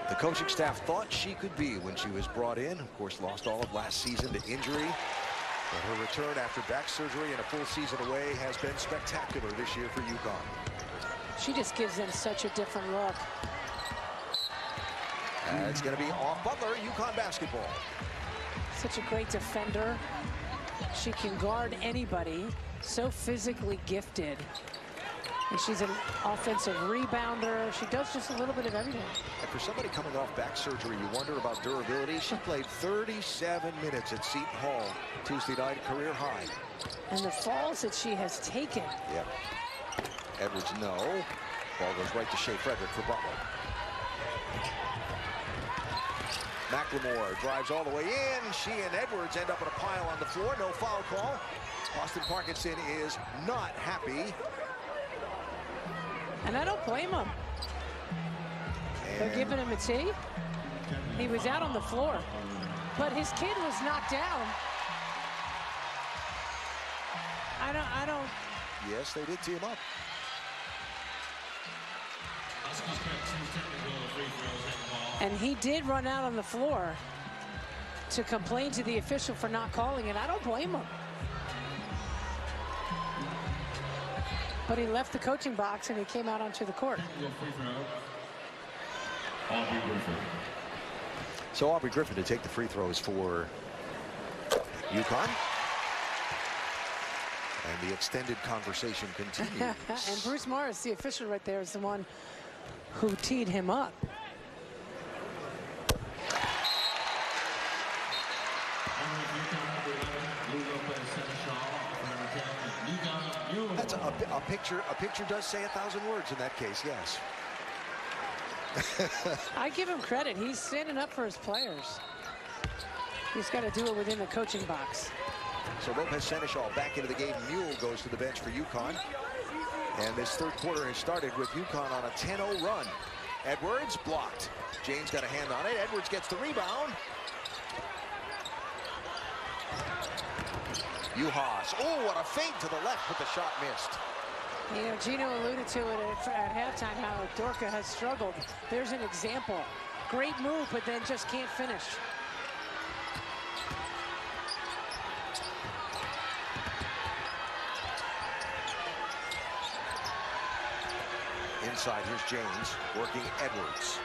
the coaching staff thought she could be when she was brought in. Of course, lost all of last season to injury. But her return after back surgery and a full season away has been spectacular this year for UConn. She just gives them such a different look. It's going to be off Butler, UConn basketball. Such a great defender. She can guard anybody. So physically gifted. And she's an offensive rebounder. She does just a little bit of everything. And for somebody coming off back surgery, you wonder about durability. She played 37 minutes at Seton Hall Tuesday night, career high. And the falls that she has taken. Yep. Edwards, no. Ball goes right to Shea Frederick for Butler. McLemore drives all the way in. She and Edwards end up in a pile on the floor. No foul call. Austin Parkinson is not happy. And I don't blame him. They're giving him a tee. He was out on the floor, but his kid was knocked down. I don't. Yes, they did tee him up. And he did run out on the floor to complain to the official for not calling it. I don't blame him. But he left the coaching box and he came out onto the court. So Aubrey Griffin to take the free throws for UConn. And the extended conversation continues. And Bruce Morris, the official right there, is the one who teed him up. That's a picture. A picture does say 1,000 words in that case, yes. I give him credit. He's standing up for his players. He's got to do it within the coaching box. So Lopez Seneschal back into the game. Mule goes to the bench for UConn. And this third quarter has started with UConn on a 10-0 run. Edwards blocked. James got a hand on it. Edwards gets the rebound. Uhas. Oh, what a feint to the left, but the shot missed. You know, Gino alluded to it at halftime how Dorka has struggled. There's an example. Great move, but then just can't finish. Inside, here's James working Edwards.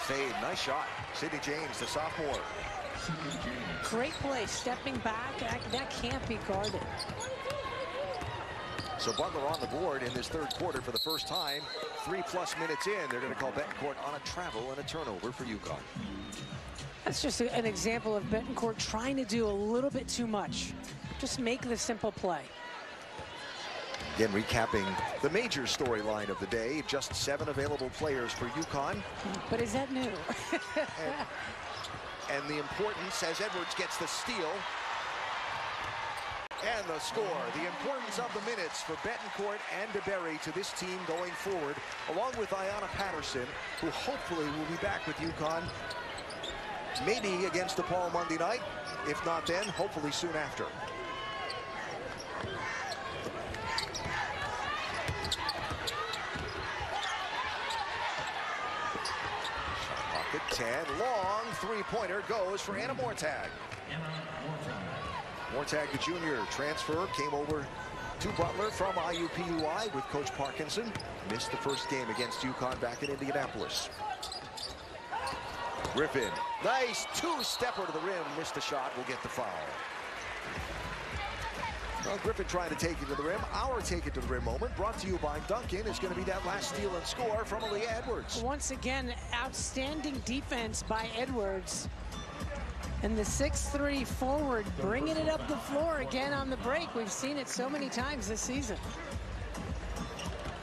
Fade, nice shot. Sydney James, the sophomore. Great play, stepping back. That can't be guarded. So Butler on the board in this third quarter for the first time. 3+ minutes in, they're going to call Betancourt on a travel and a turnover for UConn. That's just an example of Betancourt trying to do a little bit too much. Just make the simple play. Again, recapping the major storyline of the day. Just 7 available players for UConn. But is that new? and the importance as Edwards gets the steal. And the score. The importance of the minutes for Betancourt and DeBerry to this team going forward, along with Ayanna Patterson, who hopefully will be back with UConn, maybe against DePaul Monday night. If not then, hopefully soon after. Pocket 10, long three-pointer goes for Anna Mortag. Mortag, the junior transfer, came over to Butler from IUPUI with Coach Parkinson. Missed the first game against UConn back in Indianapolis. Griffin, nice two-stepper to the rim, missed the shot, will get the foul. Well, Griffin trying to take it to the rim. Our take it to the rim moment, brought to you by Duncan, is going to be that last steal and score from Aaliyah Edwards. Once again, outstanding defense by Edwards. And the 6'3" forward bringing it up the floor again on the break. We've seen it so many times this season.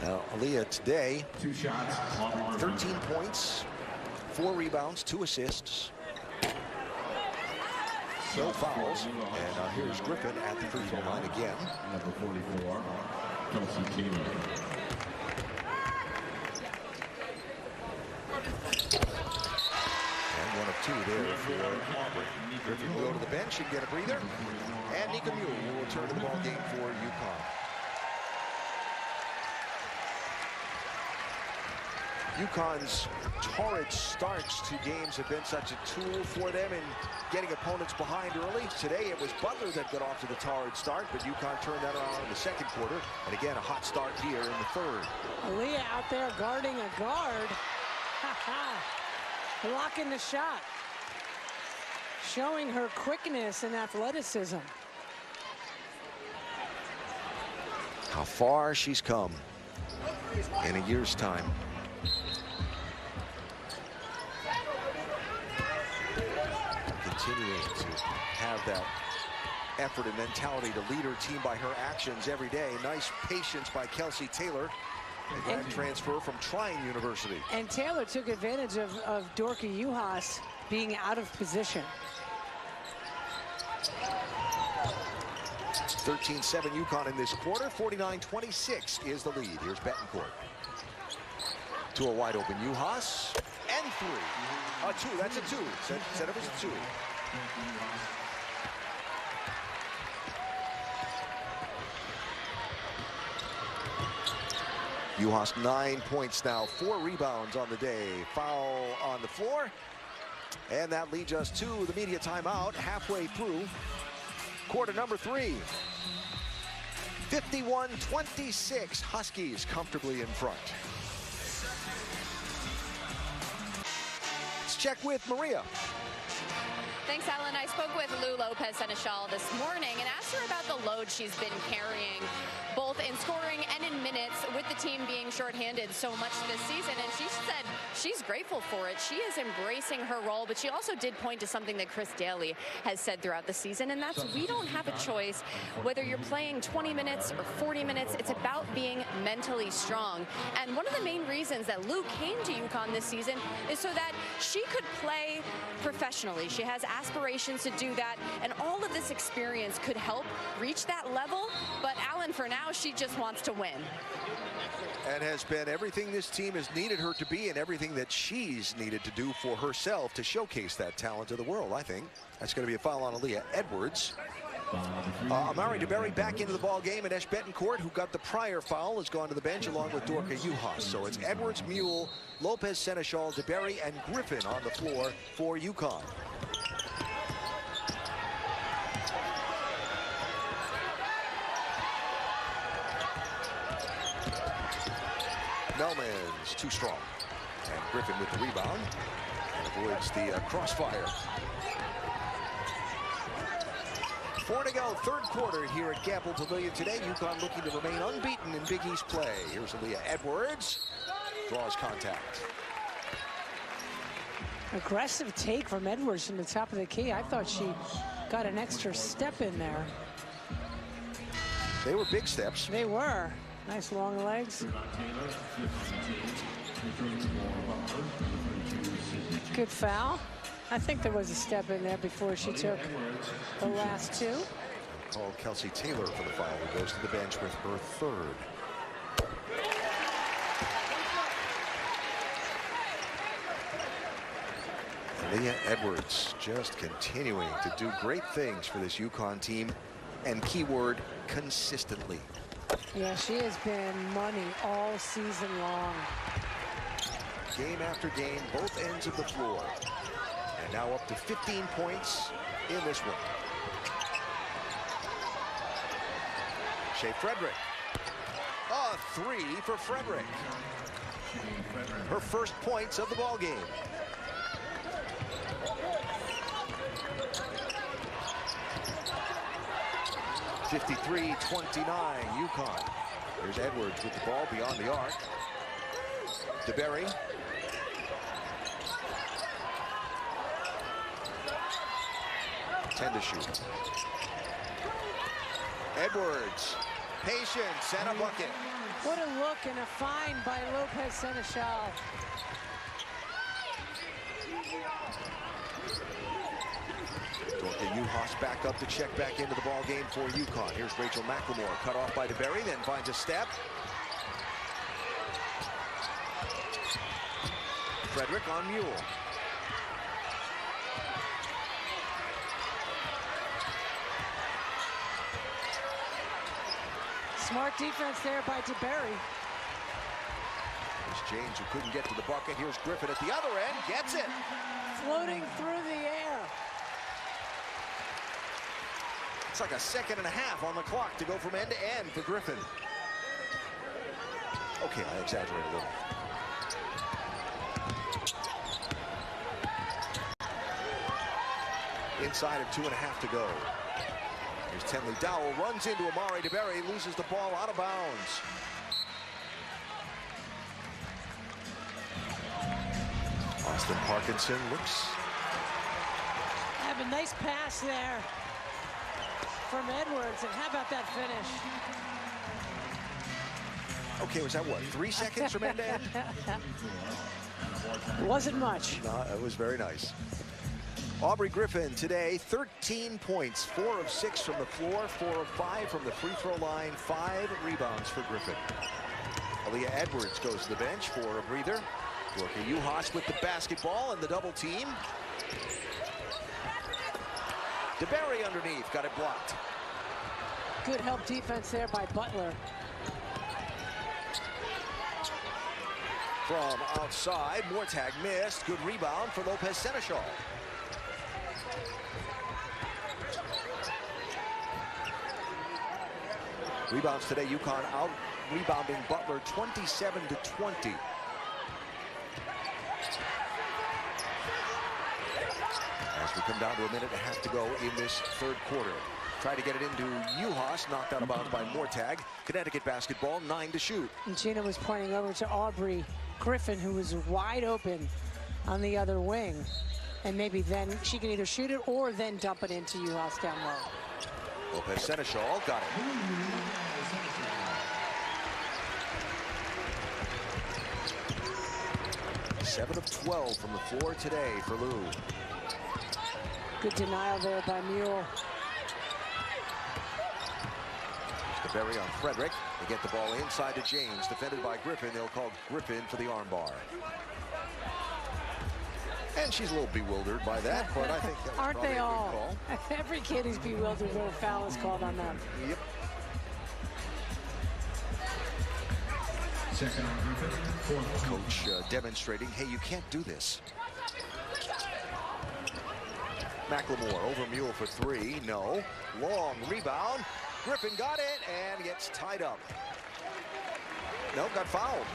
Now, Aaliyah today, 13 points, 4 rebounds, 2 assists. No fouls. And here's Griffin at the free throw line again. Number 44, Kelsey Taylor. And 1 of 2 there for Auburn. Griffin will go to the bench and get a breather. And Nika Mule will return to the ball game for UConn. UConn's torrid starts to games have been such a tool for them in getting opponents behind early. Today it was Butler that got off to the torrid start, but UConn turned that around in the second quarter. And again, a hot start here in the third. Aaliyah out there guarding a guard. Blocking the shot. Showing her quickness and athleticism. How far she's come in a year's time. Continuing to have that effort and mentality to lead her team by her actions every day. Nice patience by Kelsey Taylor. A grad transfer from Trine University. And Taylor took advantage of Dorka Juhas being out of position. 13-7 UConn in this quarter. 49-26 is the lead. Here's Betancourt. To a wide open Juhas. And 3. A 2. That's a 2. Said it was a 2. Juhas 9 points now, 4 rebounds on the day. Foul on the floor. And that leads us to the media timeout halfway through quarter number 3. 51-26, Huskies comfortably in front. Let's check with Maria. Thanks, Alan. I spoke with Lou Lopez-Seneschal this morning and asked her about the load she's been carrying, both in scoring and in minutes, with the team being shorthanded so much this season. And she said she's grateful for it. She is embracing her role, but she also did point to something that Chris Daly has said throughout the season, and that's we don't have a choice. Whether you're playing 20 minutes or 40 minutes, it's about being mentally strong. And one of the main reasons that Lou came to UConn this season is so that she could play professionally. She has aspirations to do that, and all of this experience could help reach that level. But Alan, for now, she just wants to win. And has been everything this team has needed her to be and everything that she's needed to do for herself to showcase that talent to the world, I think. That's going to be a foul on Aaliyah Edwards. Amari DeBerry back into the ball game, and Esh Betancourt, who got the prior foul, has gone to the bench along with Dorka Juhas. So it's Edwards, Mule, Lopez, Seneschal, DeBerry, and Griffin on the floor for UConn. Melman's too strong. And Griffin with the rebound and avoids the crossfire. 4 to go, third quarter here at Gamble Pavilion today. UConn looking to remain unbeaten in Big East play. Here's Aaliyah Edwards. Draws contact. Aggressive take from Edwards from the top of the key. I thought she got an extra step in there. They were big steps. They were. Nice long legs. Good foul. I think there was a step in there before she took the last 2. Called Kelsey Taylor for the foul, who goes to the bench with her third. Aaliyah Edwards just continuing to do great things for this UConn team, and keyword, consistently. Yeah, she has been money all season long. Game after game, both ends of the floor. And now up to 15 points in this one. Shea Frederick. A 3 for Frederick. Her first points of the ball game. (53-29) UConn. Here's Edwards with the ball beyond the arc. DeBerry. 10 to shoot. Edwards, patience, and a bucket. What a look and a find by Lopez Seneschal. UConn back up to check back into the ball game for UConn. Here's Rachel McLemore, cut off by DeBerry, then finds a step. Frederick on Mule. Smart defense there by DeBerry. There's James, who couldn't get to the bucket. Here's Griffin at the other end, gets it. Floating through the air. It's like a second and a half on the clock to go from end to end for Griffin. Okay, I exaggerate a little. Inside of 2.5 to go. Here's Tenley Dowell, runs into Amari DeBerry, loses the ball out of bounds. Austin Parkinson looks. Have a nice pass there from Edwards, and how about that finish? Okay, was that what, 3 seconds from end to end? Wasn't much. No, it was very nice. Aubrey Griffin today, 13 points, 4 of 6 from the floor, 4 of 5 from the free throw line, 5 rebounds for Griffin. Aaliyah Edwards goes to the bench for a breather. Dorka Juhas with the basketball and the double team. DeBerry underneath, got it blocked. Good help defense there by Butler. From outside, Mortag missed. Good rebound for Lopez Seneschal. Rebounds today, UConn out rebounding Butler 27 to 20. As we come down to a minute and a half to go in this third quarter. Try to get it into Juhas, knocked out of bounds by Mortag. Connecticut basketball, 9 to shoot. And Gina was pointing over to Aubrey Griffin, who was wide open on the other wing. And maybe then she can either shoot it or then dump it into Juhas down low. Lopez Seneschal got it. Seven of 12 from the floor today for Lou. Good denial there by Mule. DeBerry on Frederick. They get the ball inside to James, defended by Griffin. They'll call Griffin for the armbar. And she's a little bewildered by that, but I think that was Aren't they a all? good call. Every kid is bewildered when a foul is called on them. Yep. Second on Griffin. Coach demonstrating, hey, you can't do this. McLemore over Mule for 3. No. Long rebound. Griffin got it and gets tied up. No, got fouled.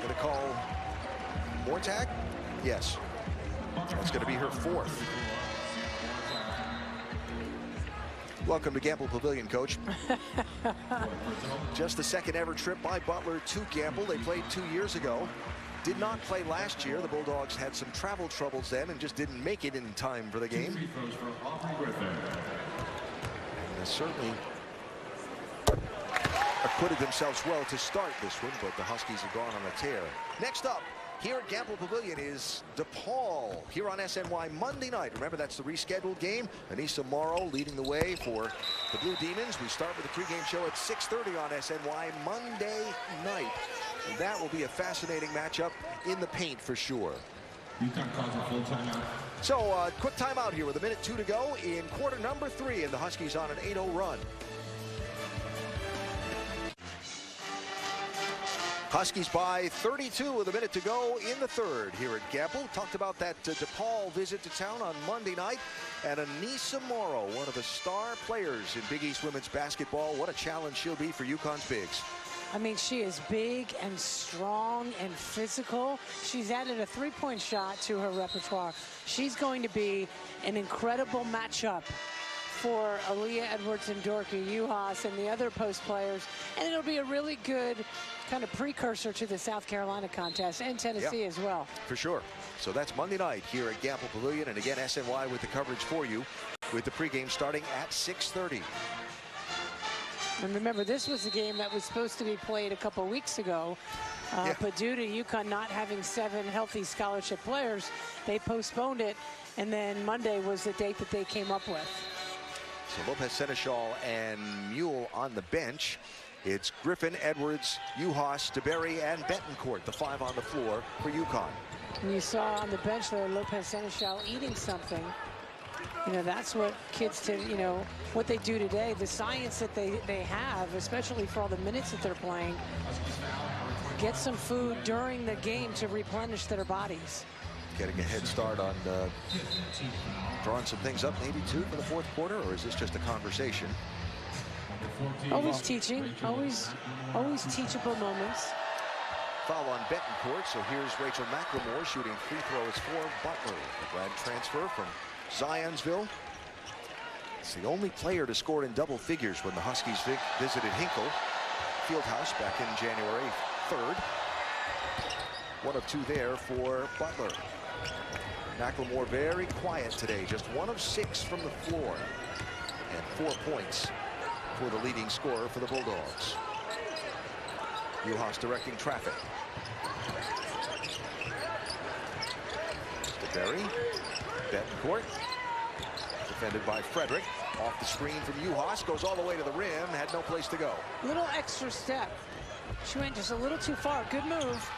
Gonna call Mortag? Yes. That's gonna be her 4th. Welcome to Gamble Pavilion, Coach. Just the second ever trip by Butler to Gamble. They played 2 years ago. Did not play last year. The Bulldogs had some travel troubles then and just didn't make it in time for the game. And certainly acquitted themselves well to start this one, but the Huskies have gone on a tear. Next up, here at Gamble Pavilion is DePaul here on SNY Monday night. Remember, that's the rescheduled game. Anissa Morrow leading the way for the Blue Demons. We start with the pregame show at 6:30 on SNY Monday night. And that will be a fascinating matchup in the paint for sure. UConn calls a full timeout. So, quick timeout here with a minute 2 to go in quarter number 3, and the Huskies on an 8-0 run. Huskies by 32 with a minute to go in the third here at Gamble. Talked about that DePaul visit to town on Monday night. And Anissa Morrow, one of the star players in Big East women's basketball. What a challenge she'll be for UConn's bigs. I mean, she is big and strong and physical. She's added a three-point shot to her repertoire. She's going to be an incredible matchup for Aaliyah Edwards and Dorka Juhas and the other post players. And it'll be a really good kind of precursor to the South Carolina contest and Tennessee as well. For sure. So that's Monday night here at Gamble Pavilion. And again, SNY with the coverage for you with the pregame starting at 6:30. And remember, this was a game that was supposed to be played a couple weeks ago. But due to UConn not having 7 healthy scholarship players, they postponed it. And then Monday was the date that they came up with. So Lopez, Seneschal, and Mule on the bench. It's Griffin, Edwards, Uhas, DeBerry, and Betancourt, the 5 on the floor for UConn. And you saw on the bench there Lopez Seneschal eating something. You know, that's what kids, what they do today, the science that they have, especially for all the minutes that they're playing. Get some food during the game to replenish their bodies. Getting a head start on drawing some things up maybe too for the fourth quarter, or is this just a conversation? Always teaching, always teachable moments. Foul on Betancourt, so here's Rachel McLemore shooting free throws for Butler. The grad transfer from Zionsville. It's the only player to score in double figures when the Huskies visited Hinkle Fieldhouse back in January 3rd. 1 of 2 there for Butler. McLemore very quiet today, just 1 of 6 from the floor. And 4 points for the leading scorer for the Bulldogs. Uhas directing traffic. DeBerry, Betancourt, defended by Frederick. Off the screen from Uhas, goes all the way to the rim, had no place to go. Little extra step. She went just a little too far. Good move.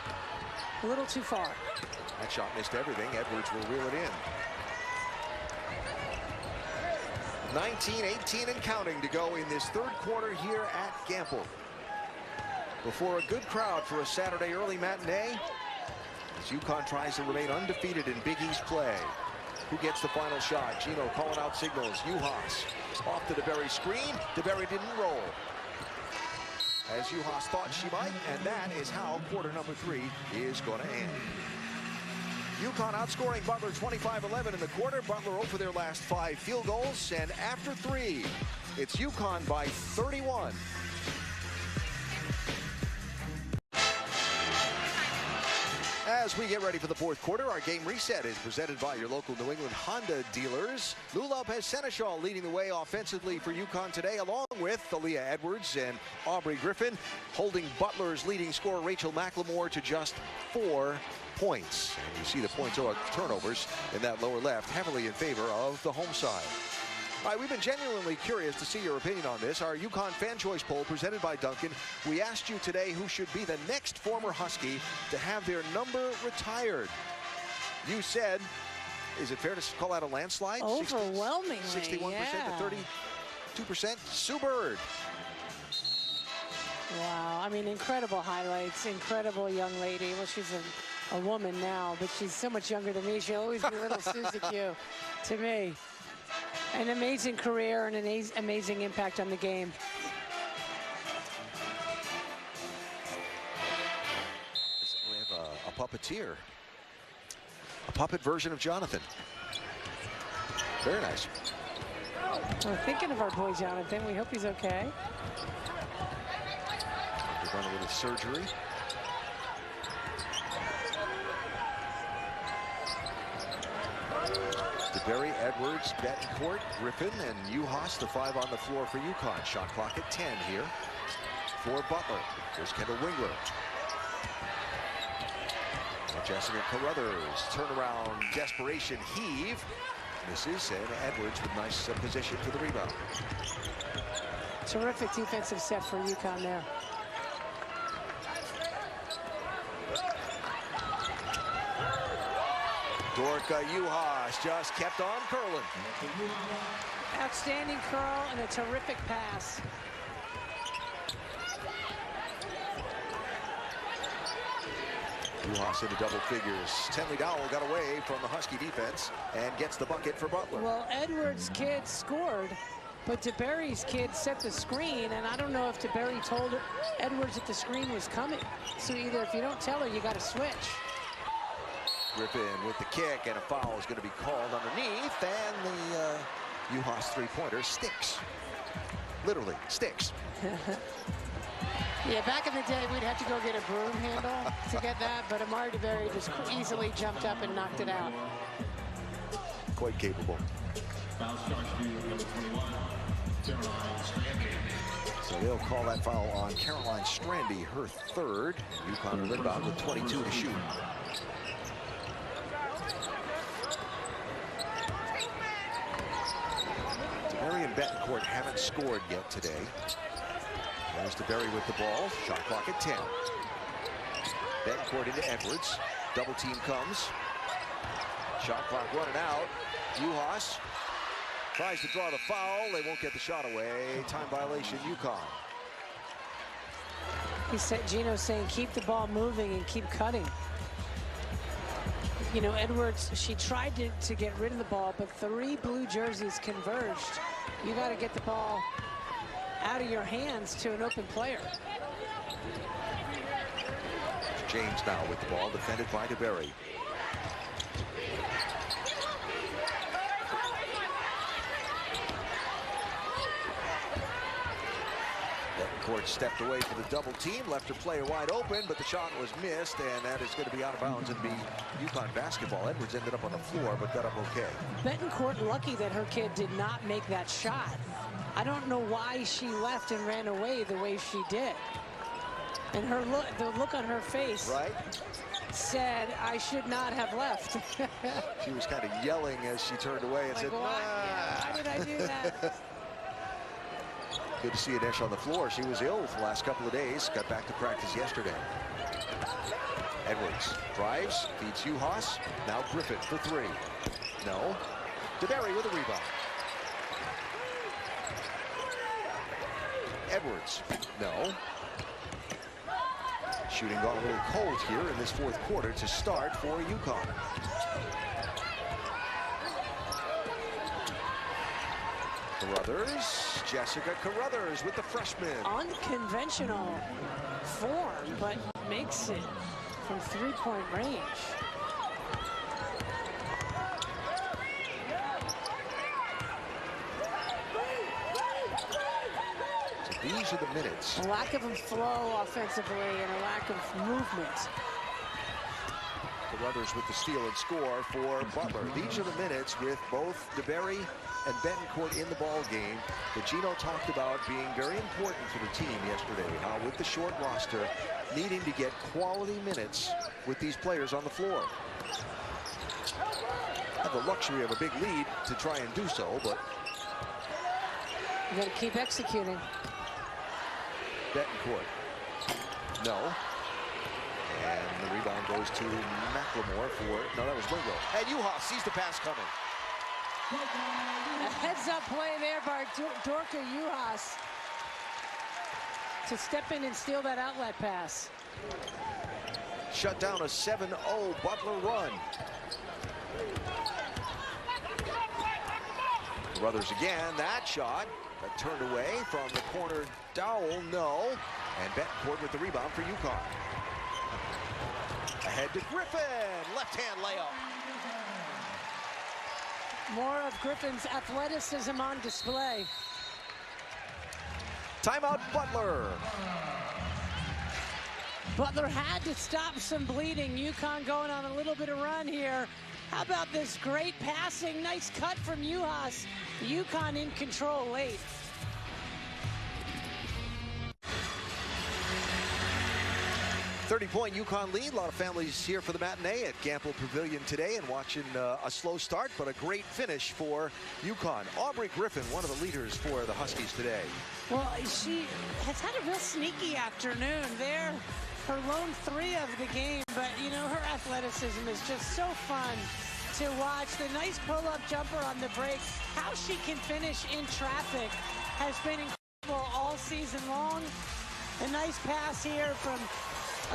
A little too far. That shot missed everything. Edwards will reel it in. 19-18 and counting to go in this third quarter here at Gamble. Before a good crowd for a Saturday early matinee, as UConn tries to remain undefeated in Big East play. Who gets the final shot? Gino calling out signals. Uhas off to DeBerry screen. DeBerry didn't roll, as Uhas thought she might, and that is how quarter number 3 is going to end. UConn outscoring Butler 25-11 in the quarter. Butler 0 for their last 5 field goals, and after 3, it's UConn by 31. As we get ready for the fourth quarter, our game reset is presented by your local New England Honda dealers. Lou Lopez Seneschal leading the way offensively for UConn today, along with Aaliyah Edwards and Aubrey Griffin, holding Butler's leading scorer Rachel McLemore to just 4 points. And you see the points or turnovers in that lower left heavily in favor of the home side. All right, we've been genuinely curious to see your opinion on this. Our UConn Fan Choice Poll presented by Duncan. We asked you today who should be the next former Husky to have their number retired. You said, is it fair to call that a landslide? Overwhelmingly, 61% yeah. to 32%. Sue Bird. Wow, I mean, incredible highlights, incredible young lady. Well, she's a woman now, but she's so much younger than me. She'll always be little Susie Q to me. An amazing career and an amazing impact on the game. We have a puppeteer. A puppet version of Jonathan. Very nice. We're thinking of our boy Jonathan. We hope he's okay. They're going a little surgery. DeBerry, Edwards, Betancourt, Griffin, and Uhas, the 5 on the floor for UConn. Shot clock at 10 here for Butler. Here's Kendall Wingler. Jessica Carruthers, turnaround, desperation, heave. Misses, and Edwards with nice position for the rebound. Terrific defensive set for UConn there. Dorka Uhas just kept on curling. Outstanding curl and a terrific pass. Uhas into double figures. Tenley Dowell got away from the Husky defense and gets the bucket for Butler. Well, Edwards' kid scored, but DeBerry's kid set the screen, and I don't know if DeBerry told Edwards that the screen was coming. So either if you don't tell her, you got to switch. Griffin with the kick, and a foul is going to be called underneath, and the Uhas three-pointer sticks. Literally sticks. Yeah, back in the day, we'd have to go get a broom handle to get that, but Amari DeBerry just easily jumped up and knocked it out. Quite capable. Foul charge to number 21, Caroline Strandy. So they'll call that foul on Caroline Strandy, her third. UConn will inbound with 22 to shoot. DeBerry and Betancourt haven't scored yet today. There's DeBerry with the ball. Shot clock at 10. Betancourt into Edwards. Double team comes. Shot clock running out. Juhas tries to draw the foul. They won't get the shot away. Time violation, UConn. He said, Gino's saying, keep the ball moving and keep cutting. You know, Edwards, she tried to get rid of the ball, but 3 blue jerseys converged. You got to get the ball out of your hands to an open player. James now with the ball, defended by DeBerry. Betancourt stepped away for the double team, left her player wide open, but the shot was missed, and that is going to be out of bounds and be UConn basketball. Edwards ended up on the floor, but got up okay. Betancourt lucky that her kid did not make that shot. I don't know why she left and ran away the way she did. And her look, the look on her face, right, said, I should not have left. She was kind of yelling as she turned away and like, said, what? nah. Yeah, why did I do that? Good to see Adesh on the floor. She was ill for the last couple of days. Got back to practice yesterday. Edwards drives, feeds Juhas. Now Griffin for 3. No. DeBerry with a rebound. Edwards. No. Shooting got a little cold here in this fourth quarter to start for UConn. Carruthers, Jessica Carruthers with the freshman. Unconventional form, but makes it from 3-point range. So these are the minutes. A lack of flow offensively and a lack of movement. Carruthers with the steal and score for Butler. These are the minutes with both DeBerry and Betancourt in the ball game that Gino talked about being very important for the team yesterday. How with the short roster, needing to get quality minutes with these players on the floor. Have the luxury of a big lead to try and do so, but You got to keep executing. Betancourt. No. And the rebound goes to McLemore for, no, that was Wingo. And Juhas sees the pass coming. A heads-up play there by Dorka Juhas to step in and steal that outlet pass. Shut down a 7-0 Butler run. Brothers again, that shot that turned away from the corner. Dowell, no. And Betancourt with the rebound for UConn. Ahead to Griffin, left-hand layup. More of Griffin's athleticism on display. Timeout Butler. Butler had to stop some bleeding. UConn going on a little bit of run here. How about this great passing? Nice cut from Juhas. UConn in control late. .30 UConn lead. A lot of families here for the matinee at Gamble Pavilion today and watching a slow start, but a great finish for UConn. Aubrey Griffin, one of the leaders for the Huskies today. Well, she has had a real sneaky afternoon there. Her lone 3 of the game, but you know, her athleticism is just so fun to watch. The nice pull-up jumper on the break. How she can finish in traffic has been incredible all season long. A nice pass here from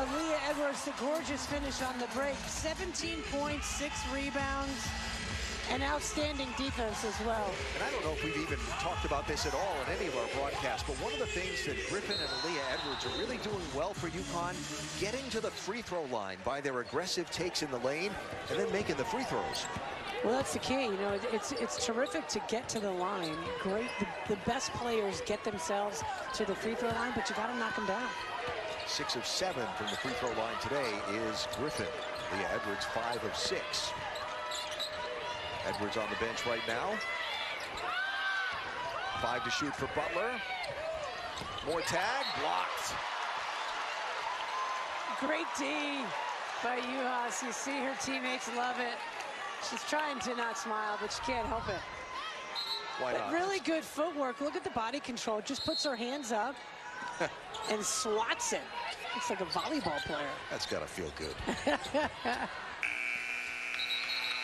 Aaliyah Edwards, the gorgeous finish on the break. 17 points, 6 rebounds, and outstanding defense as well. And I don't know if we've even talked about this at all in any of our broadcasts, but one of the things that Griffin and Aaliyah Edwards are really doing well for UConn, getting to the free throw line by their aggressive takes in the lane and then making the free throws. Well, that's the key. You know, it's terrific to get to the line. Great. The best players get themselves to the free throw line, but you got to knock them down. 6 of 7 from the free throw line today is Griffin. Leah Edwards 5 of 6. Edwards on the bench right now. 5 to shoot for Butler. More tag, blocked. Great D by UConn. You see her teammates love it. She's trying to not smile, but she can't help it. Why But not? really good footwork. Look at the body control. Just puts her hands up and swats it. Looks like a volleyball player. That's got to feel good.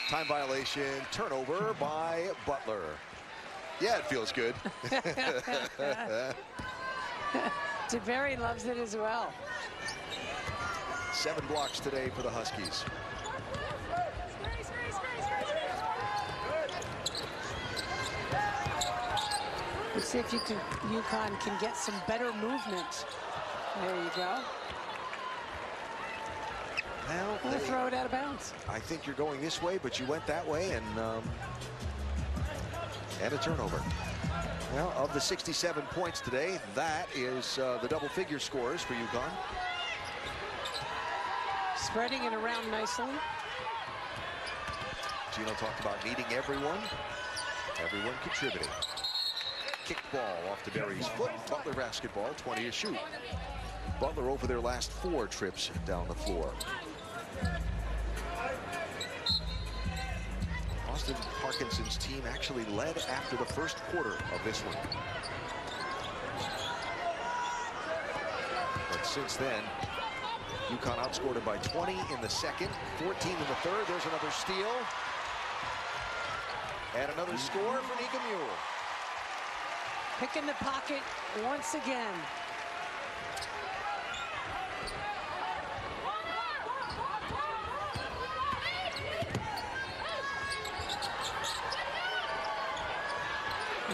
Time violation, turnover by Butler. Yeah, it feels good. DeBerry loves it as well. 7 blocks today for the Huskies. Let's see if UConn can get some better movement. There you go. Well, We'll throw it out of bounds. I think you're going this way, but you went that way, and a turnover. Well, of the 67 points today, that is the double-figure scores for UConn. Spreading it around nicely. Gino talked about needing everyone contributing. Kick ball off DeBerry's foot. Butler basketball, 20 to shoot. Butler over their last 4 trips down the floor. Austin Parkinson's team actually led after the first quarter of this one. But since then, UConn outscored it by 20 in the second, 14 in the third. There's another steal. And another score for Nika Mule. Picking the pocket once again.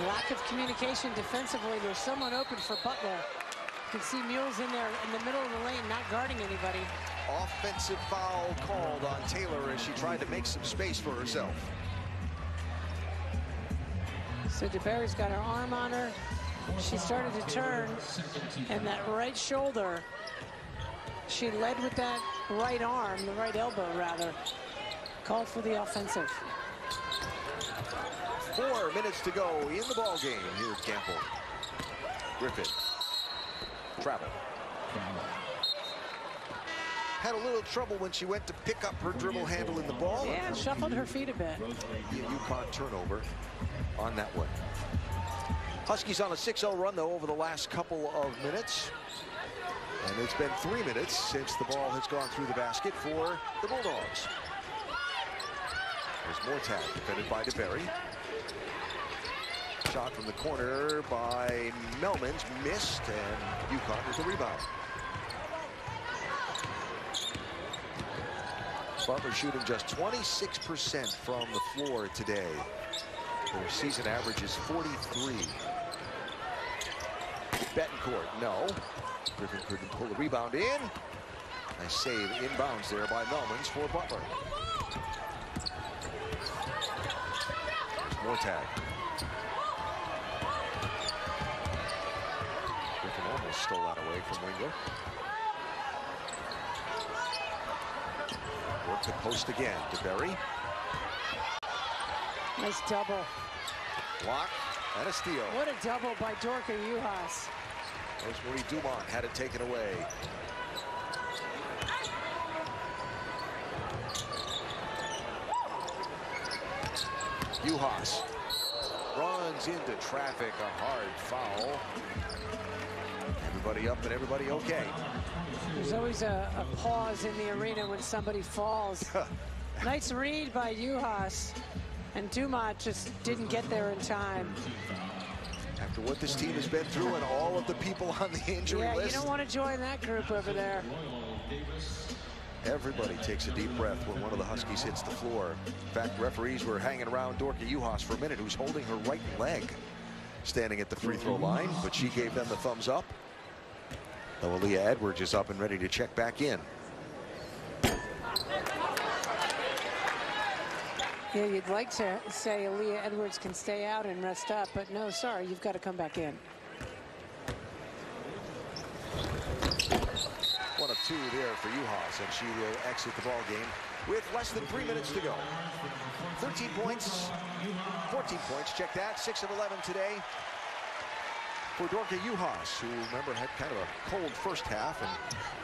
Lack of communication defensively. There's someone open for Butler. You can see Mules in there in the middle of the lane, not guarding anybody. Offensive foul called on Taylor as she tried to make some space for herself. So DeBerry's got her arm on her. She started to turn, and that right shoulder, she led with that right arm, the right elbow rather, called for the offensive. 4 minutes to go in the ball game here at Campbell. Griffin. Travel. Had a little trouble when she went to pick up her dribble handle in the ball. Yeah, shuffled her feet a bit. UConn turnover on that one. Huskies on a 6-0 run, though, over the last couple of minutes. And it's been 3 minutes since the ball has gone through the basket for the Bulldogs. There's more tag defended by DeBerry. Shot from the corner by Melmans, missed, and UConn with the rebound. Butler shooting just 26% from the floor today. Their season average is 43. Betancourt, no. Griffin couldn't pull the rebound in. Nice save inbounds there by Melmans for Butler. There's more tag. Griffin almost stole that away from Wingo. Work the post again. DeBerry. Nice double. Block and a steal. What a double by Dorka Juhas. Rosemary Dumont had it taken away. Juhas runs into traffic, a hard foul. Everybody up and everybody okay. There's always a pause in the arena when somebody falls. Nice read by Juhas. And Dumont just didn't get there in time. After what this team has been through and all of the people on the injury list. Yeah, you don't want to join that group over there. Everybody takes a deep breath when one of the Huskies hits the floor. In fact, referees were hanging around Dorka Juhas for a minute, who's holding her right leg, standing at the free throw line, but she gave them the thumbs up. Though Leah Edwards is up and ready to check back in. Yeah, you'd like to say Aaliyah Edwards can stay out and rest up, but no, sorry, you've got to come back in. 1 of 2 there for UConn, and she will exit the ball game with less than 3 minutes to go. 13 points, 14 points, check that, 6 of 11 today for Dorka Juhas, who, remember, had kind of a cold first half and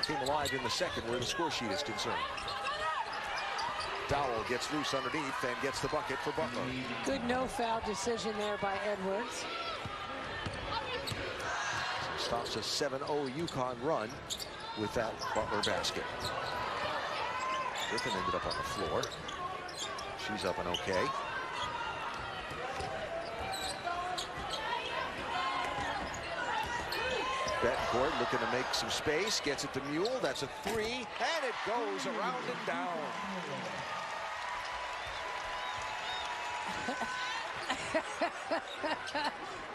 came alive in the second where the score sheet is concerned. Dowell gets loose underneath and gets the bucket for Butler. Good no-foul decision there by Edwards. Stops a 7-0 UConn run with that Butler basket. Griffin ended up on the floor. She's up and okay. Betancourt looking to make some space, gets it to Mule, that's a 3, and it goes around and down.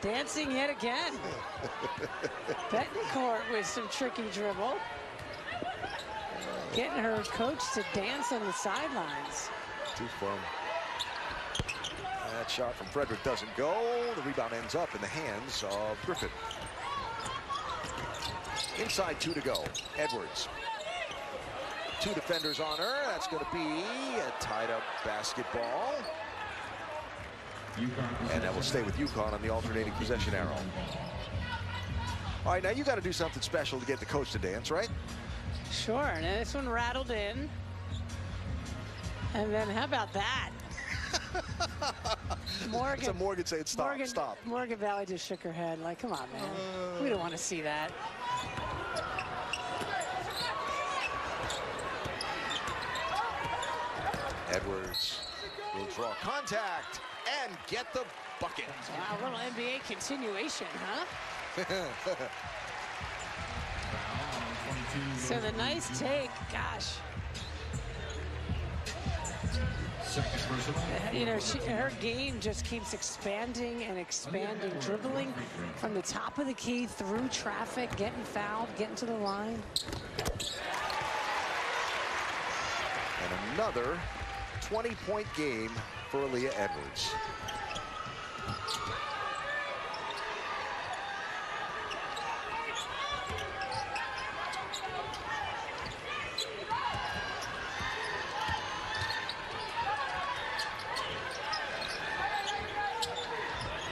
Dancing yet again. Betancourt with some tricky dribble. Getting her coach to dance on the sidelines. Too fun. That shot from Frederick doesn't go. The rebound ends up in the hands of Griffin. Inside 2 to go. Edwards. 2 defenders on her. That's going to be a tied-up basketball. And that will stay with UConn on the alternating possession arrow. All right, now you got to do something special to get the coach to dance, right? Sure, and this one rattled in. And then how about that? Morgan. So Morgan said, stop. Morgan Valley just shook her head like, come on, man. We don't want to see that. Edwards will draw contact and get the bucket. Wow, a little NBA continuation, huh? So the nice take, gosh. You know, her game just keeps expanding and expanding, dribbling from the top of the key through traffic, getting fouled, getting to the line. And another 20-point game for Aaliyah Edwards.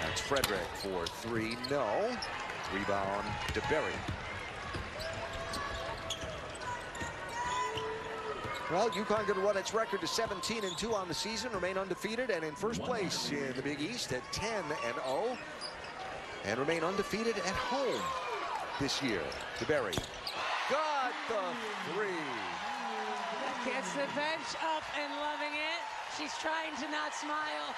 That's Frederick for 3, no. Rebound, DeBerry. Well, UConn going to run its record to 17-2 on the season, remain undefeated, and in first place in the Big East at 10-0, and remain undefeated at home this year. DeBerry got the 3. Gets the bench up and loving it. She's trying to not smile.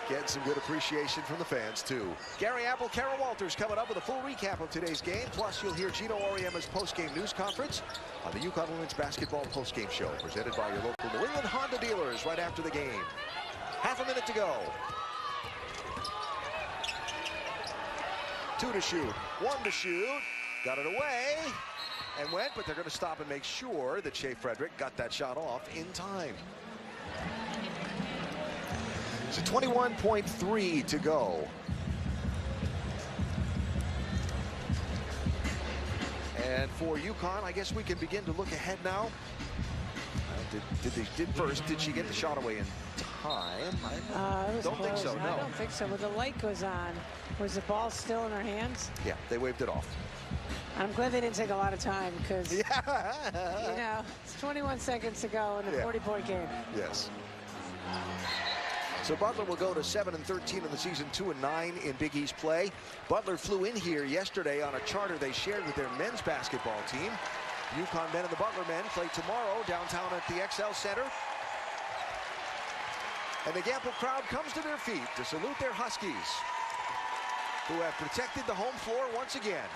Getting some good appreciation from the fans, too. Gary Apple, Kara Walters coming up with a full recap of today's game. Plus, you'll hear Gino Auriemma's post-game news conference on the UConn Women's Basketball post-game show, presented by your local New England Honda dealers right after the game. Half a minute to go. 2 to shoot, 1 to shoot. Got it away and went, but they're going to stop and make sure that Shea Frederick got that shot off in time. So 21.3 to go. And for UConn, I guess we can begin to look ahead now. Did she get the shot away in time? I don't think so, no. I don't think so, but the light goes on. Was the ball still in her hands? Yeah, they waved it off. I'm glad they didn't take a lot of time because, you know, it's 21 seconds to go in a 40-point game. Yes. So Butler will go to 7-13 in the season, 2-9 in Big East play. Butler flew in here yesterday on a charter they shared with their men's basketball team. UConn men and the Butler men play tomorrow downtown at the XL Center. And the Gamble crowd comes to their feet to salute their Huskies, who have protected the home floor once again.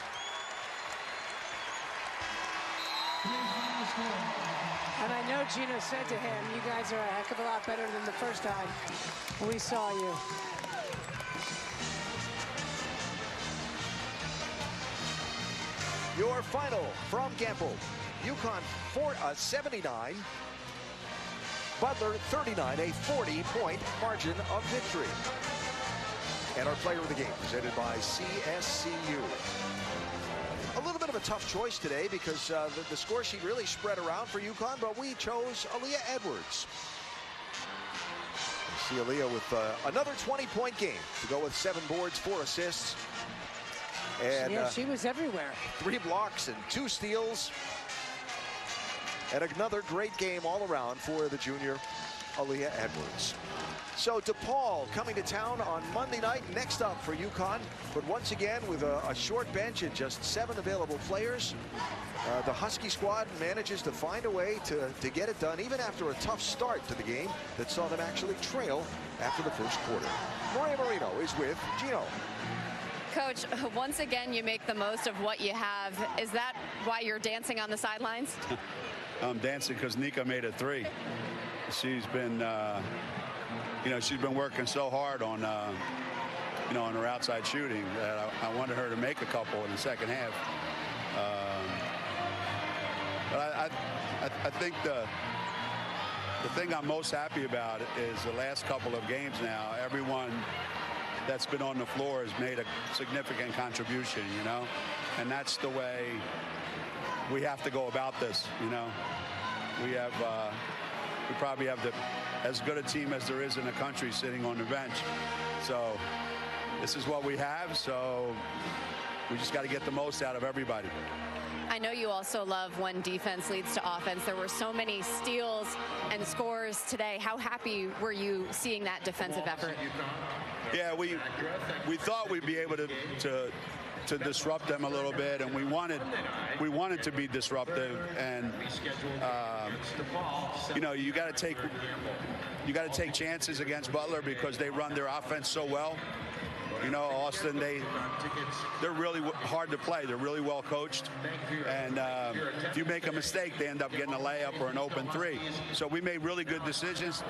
And I know Gino said to him, you guys are a heck of a lot better than the first time we saw you. Your final from Gamble. UConn 79. Butler 39, a 40-point margin of victory. And our player of the game presented by CSCU. A little bit of a tough choice today because the score sheet really spread around for UConn, but we chose Aaliyah Edwards. See Aaliyah with another 20-point game to go with 7 boards, 4 assists. And yeah, she was everywhere. 3 blocks and 2 steals. And another great game all around for the junior Aaliyah Edwards. So DePaul coming to town on Monday night. Next up for UConn, but once again with a short bench and just 7 available players. The Husky squad manages to find a way to get it done, even after a tough start to the game that saw them actually trail after the first quarter. Maria Marino is with Gino. Coach, once again, you make the most of what you have. Is that why you're dancing on the sidelines? I'm dancing because Nika made a 3. She's been, she's been working so hard on, on her outside shooting that I wanted her to make a couple in the second half. But I think the thing I'm most happy about is the last couple of games now, everyone that's been on the floor has made a significant contribution, and that's the way we have to go about this, We probably have as good a team as there is in the country sitting on the bench. So this is what we have, so we just got to get the most out of everybody. I know you also love when defense leads to offense. There were so many steals and scores today. How happy were you seeing that defensive effort? Yeah, we thought we'd be able to disrupt them a little bit, and we wanted to be disruptive, and you got to take chances against Butler because they run their offense so well. Austin, they're really hard to play. They're really well coached, and if you make a mistake, they end up getting a layup or an open 3. So we made really good decisions.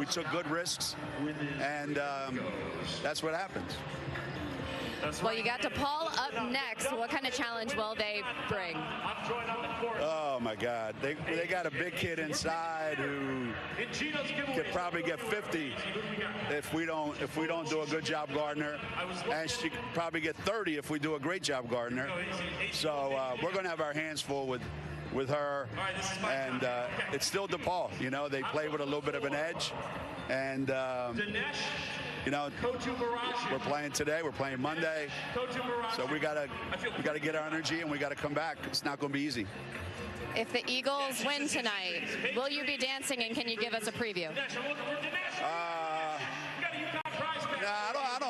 We took good risks, and that's what happens. Well, you got DePaul up next. What kind of challenge will they bring? Oh my God, they got a big kid inside who could probably get 50 if we don't do a good job guarding her, and she could probably get 30 if we do a great job guarding her. So we're going to have our hands full with her, and it's still DePaul. They play with a little bit of an edge, and we're playing today, we're playing Monday, so we gotta get our energy and we gotta come back. It's not going to be easy. If the Eagles win tonight, will you be dancing, and can you give us a preview? I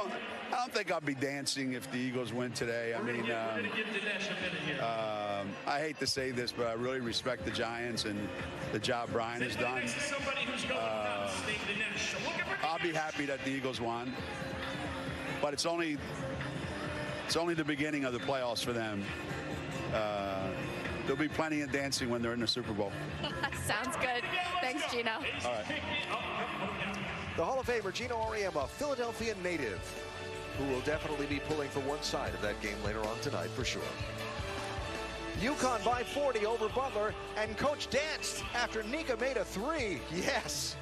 don't think I'll be dancing if the Eagles win today. I mean, I hate to say this, but I really respect the Giants and the job Brian has done. I'll be happy that the Eagles won, but it's only the beginning of the playoffs for them. There'll be plenty of dancing when they're in the Super Bowl. Sounds good. Thanks, Gino. All right. The Hall of Famer Gino Auriemma, a Philadelphia native, who will definitely be pulling for one side of that game later on tonight for sure. UConn by 40 over Butler, and Coach danced after Nika made a 3. Yes.